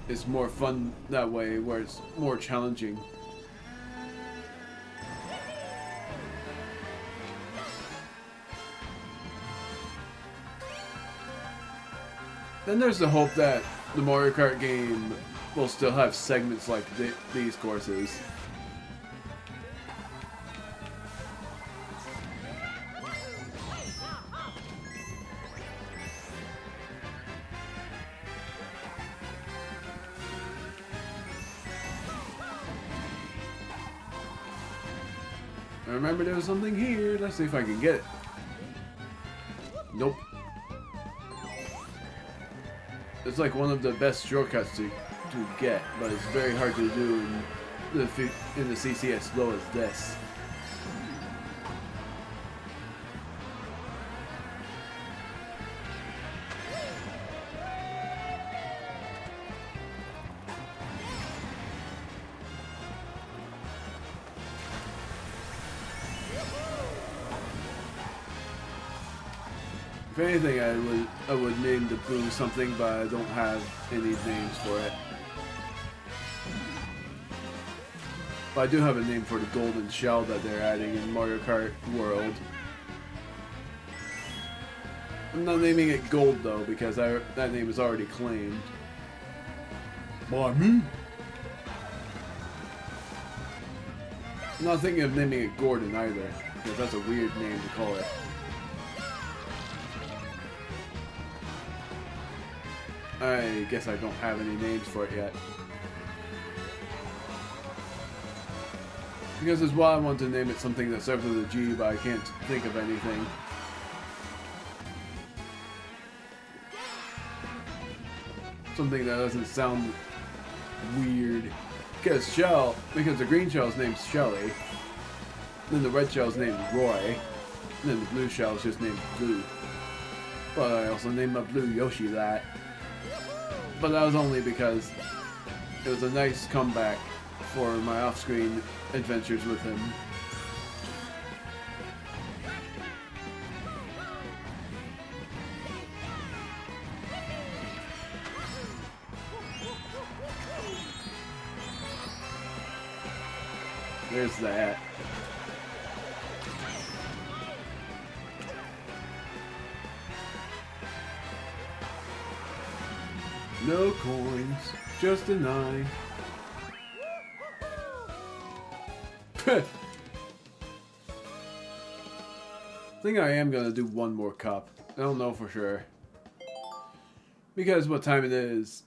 A: It's more fun that way, where it's more challenging. Then there's the hope that the Mario Kart game will still have segments like these courses. I remember there was something here. Let's see if I can get it. Nope. It's like one of the best shortcuts to get, but it's very hard to do in the CC as slow as this. If anything, I would name the Boo something, but I don't have any names for it. But I do have a name for the golden shell that they're adding in Mario Kart World. I'm not naming it Gold though, because that name is already claimed. By me? I'm not thinking of naming it Gordon either, because that's a weird name to call it. I guess I don't have any names for it yet. Because it's why I want to name it something that starts with a G, but I can't think of anything. Something that doesn't sound weird. Because the green shell's named Shelly. Then the red shell's named Roy. And then the blue shell's just named Blue. But I also named my blue Yoshi that. But that was only because it was a nice comeback for my off-screen adventures with him. There's that. No coins, just an eye. think I am gonna do one more cup. I don't know for sure. Because what time it is,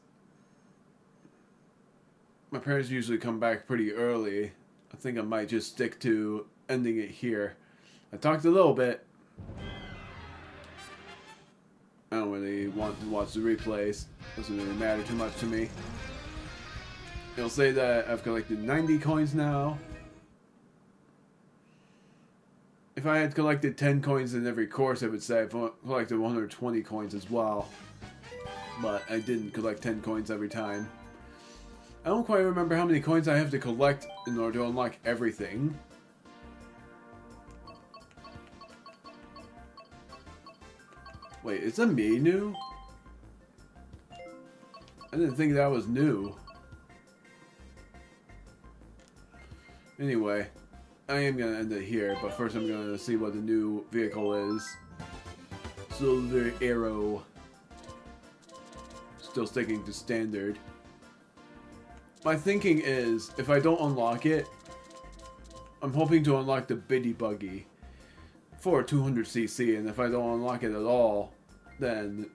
A: my parents usually come back pretty early. I think I might just stick to ending it here. I talked a little bit. I don't really want to watch the replays. Doesn't really matter too much to me. It'll say that I've collected 90 coins now. If I had collected 10 coins in every course, I would say I've collected 120 coins as well. But I didn't collect 10 coins every time. I don't quite remember how many coins I have to collect in order to unlock everything. Wait, is that me new? I didn't think that was new. Anyway, I am going to end it here, but first I'm going to see what the new vehicle is. Silver Arrow. Still sticking to standard. My thinking is, if I don't unlock it, I'm hoping to unlock the Biddy Buggy for 200cc, and if I don't unlock it at all, then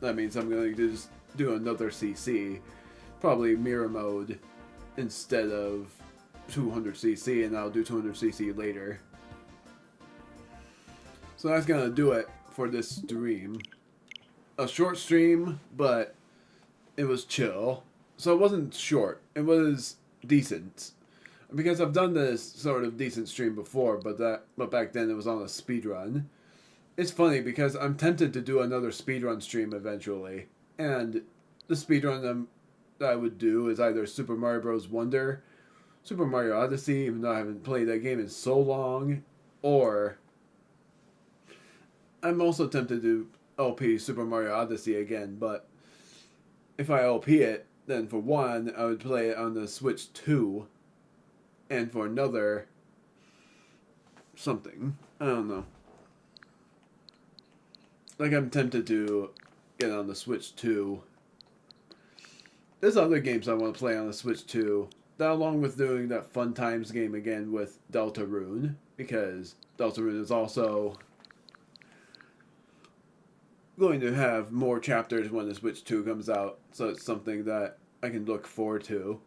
A: that means I'm going to just do another CC, probably mirror mode instead of 200cc, and I'll do 200cc later. So that's going to do it for this stream. A short stream, but it was chill. So it wasn't short, it was decent. Because I've done this sort of decent stream before, but back then it was on a speedrun. It's funny because I'm tempted to do another speedrun stream eventually. And the speedrun that I would do is either Super Mario Bros. Wonder, Super Mario Odyssey, even though I haven't played that game in so long, or I'm also tempted to LP Super Mario Odyssey again, but if I LP it, then for one, I would play it on the Switch 2, and for another, something. I don't know. Like, I'm tempted to get on the Switch 2. There's other games I want to play on the Switch 2. That along with doing that Fun Times game again with Deltarune, because Deltarune is also going to have more chapters when the Switch 2 comes out, so it's something that I can look forward to.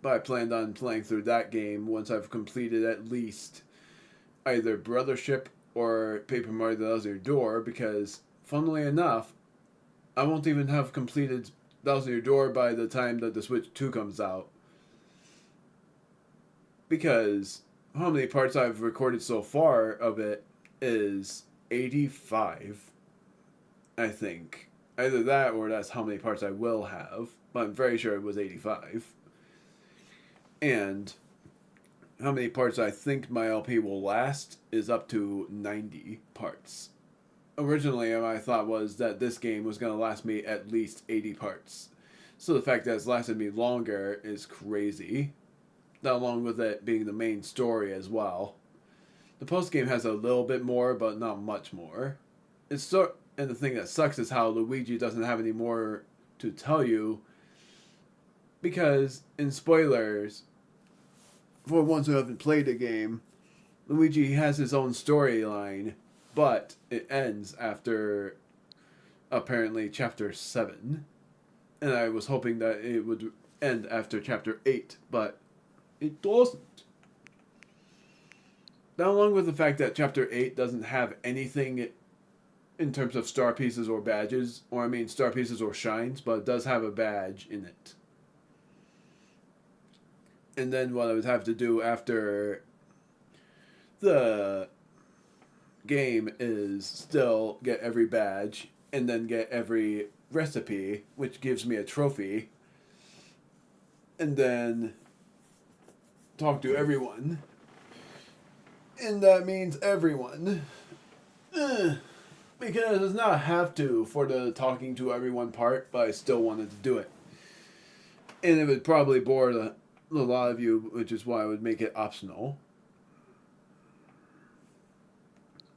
A: But I planned on playing through that game once I've completed at least either Brothership or Paper Mario: The Thousand Year Door, because, funnily enough, I won't even have completed Thousand Year Door by the time that the Switch 2 comes out. Because how many parts I've recorded so far of it is 85, I think. Either that or that's how many parts I will have, but I'm very sure it was 85. And how many parts I think my LP will last is up to 90 parts. Originally, my thought was that this game was going to last me at least 80 parts. So the fact that it's lasted me longer is crazy. That along with it being the main story as well. The post-game has a little bit more, but not much more. And the thing that sucks is how Luigi doesn't have any more to tell you. Because, in spoilers, for ones who haven't played the game, Luigi has his own storyline, but it ends after, apparently, Chapter 7. And I was hoping that it would end after Chapter 8, but it doesn't. Now, along with the fact that Chapter 8 doesn't have anything in terms of star pieces or badges, or I mean star pieces or shines, but it does have a badge in it. And then what I would have to do after the game is still get every badge, and then get every recipe, which gives me a trophy, and then talk to everyone. And that means everyone. Because it's not a have to for the talking to everyone part, but I still wanted to do it. And it would probably bore a lot of you, which is why I would make it optional.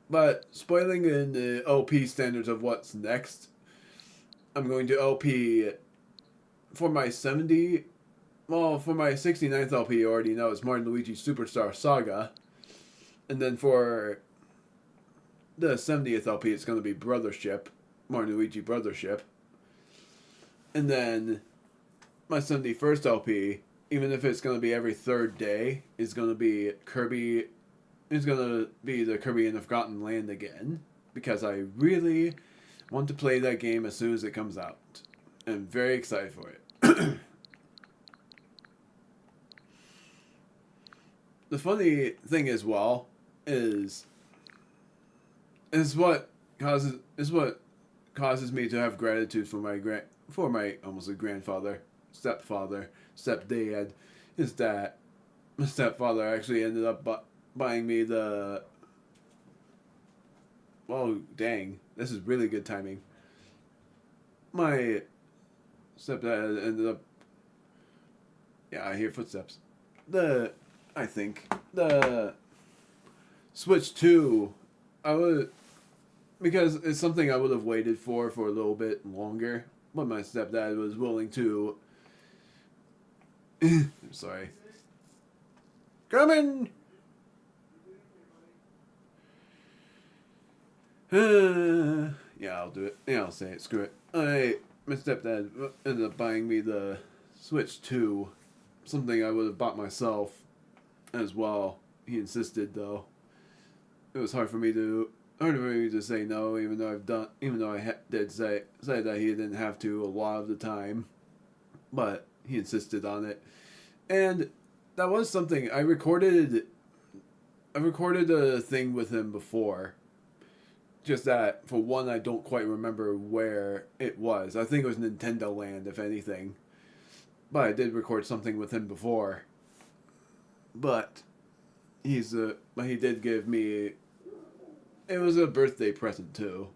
A: But spoiling in the LP standards of what's next, I'm going to LP for my 70... Well, for my 69th LP, you already know it's Mario & Luigi Superstar Saga. And then for the 70th LP, it's going to be Brothership, Mario and Luigi Brothership. And then my 71st LP, even if it's going to be every third day, is going to be Kirby. It's going to be the Kirby and the Forgotten Land again, because I really want to play that game as soon as it comes out. I'm very excited for it. The funny thing as well is what causes me to have gratitude for my almost a grandfather, stepfather, stepdad, is that my stepfather actually ended up buying me the. Well, dang, this is really good timing. My stepdad ended up. Yeah, I hear footsteps. I think the Switch 2, I would, because it's something I would have waited for a little bit longer, but my stepdad was willing to. I'm sorry. Coming. Yeah, I'll do it. Yeah, I'll say it. Screw it. My stepdad ended up buying me the Switch 2, something I would have bought myself as well. He insisted, though. It was hard for me to say no, even though I did say that he didn't have to a lot of the time, but he insisted on it, and that was something I recorded. I recorded a thing with him before. Just that, for one, I don't quite remember where it was. I think it was Nintendo Land, if anything. But I did record something with him before. But he did give me. It was a birthday present too.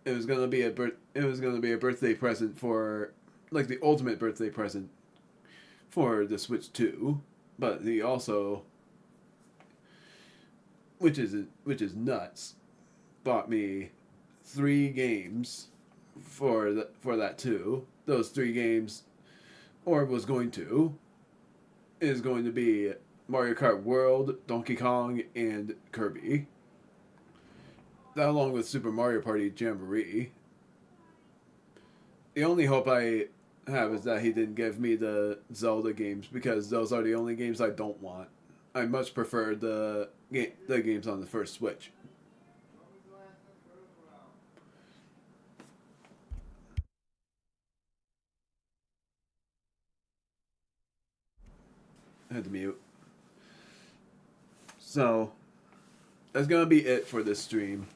A: It was gonna be a birthday present for, like, the ultimate birthday present for the Switch 2. But he also, which is nuts, bought me 3 games for that too. Those 3 games, or is going to be Mario Kart World, Donkey Kong, and Kirby. That, along with Super Mario Party Jamboree. The only hope I have is that he didn't give me the Zelda games, because those are the only games I don't want. I much prefer the games on the first Switch. I had to mute. So, that's gonna be it for this stream.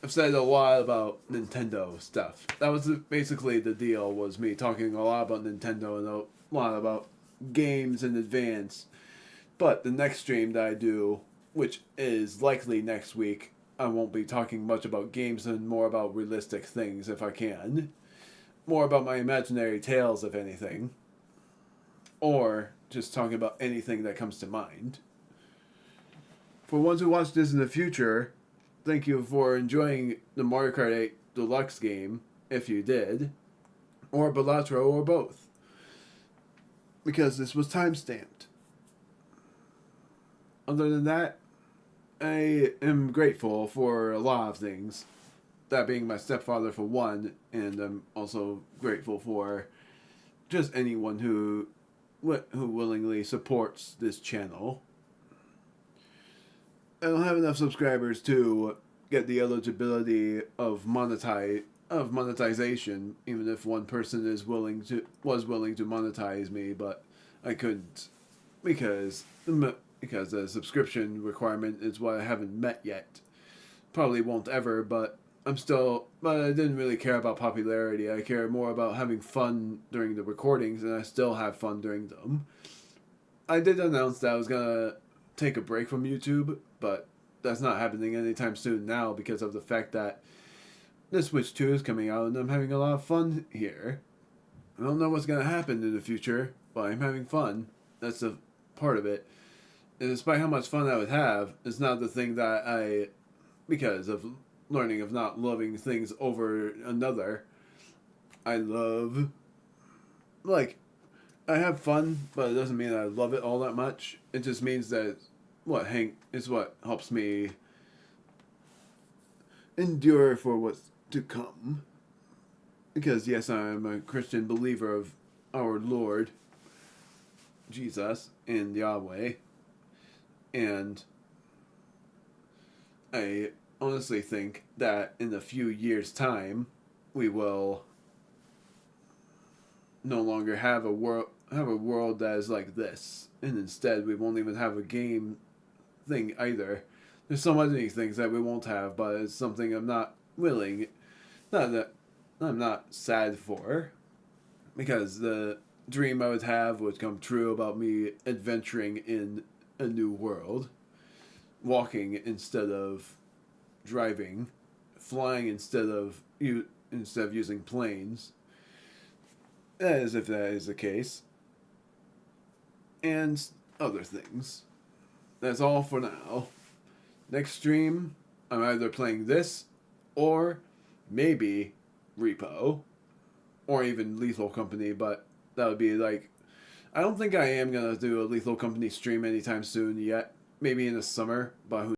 A: I've said a lot about Nintendo stuff. That was basically the deal, was me talking a lot about Nintendo and a lot about games in advance. But the next stream that I do, which is likely next week, I won't be talking much about games and more about realistic things if I can. More about my imaginary tales, if anything. Or just talking about anything that comes to mind. For ones who watch this in the future, thank you for enjoying the Mario Kart 8 Deluxe game, if you did, or Balatro, or both, because this was time-stamped. Other than that, I am grateful for a lot of things, that being my stepfather for one, and I'm also grateful for just anyone who willingly supports this channel. I don't have enough subscribers to get the eligibility of monetization, even if one person was willing to monetize me, but I couldn't, because the subscription requirement is what I haven't met yet. Probably won't ever, but I didn't really care about popularity. I care more about having fun during the recordings, and I still have fun during them. I did announce that I was gonna take a break from YouTube, but that's not happening anytime soon now, because of the fact that the Switch 2 is coming out and I'm having a lot of fun here. I don't know what's going to happen in the future, but I'm having fun. That's a part of it. And despite how much fun I would have, it's not the thing that because of learning of not loving things over another, I have fun, but it doesn't mean I love it all that much. It just means that it's what helps me endure for what's to come. Because, yes, I am a Christian believer of our Lord, Jesus, and Yahweh. And I honestly think that in a few years' time, we will no longer have a world that is like this, and instead we won't even have a game thing either. There's so many things that we won't have, but it's something I'm not willing, not that I'm not sad for, because the dream I would have would come true about me adventuring in a new world, walking instead of driving, flying instead of using planes. As if that is the case, and other things. That's all for now. Next stream, I'm either playing this, or maybe Repo, or even Lethal Company, but that would be like, I don't think I am gonna do a Lethal Company stream anytime soon yet. Maybe in the summer, but who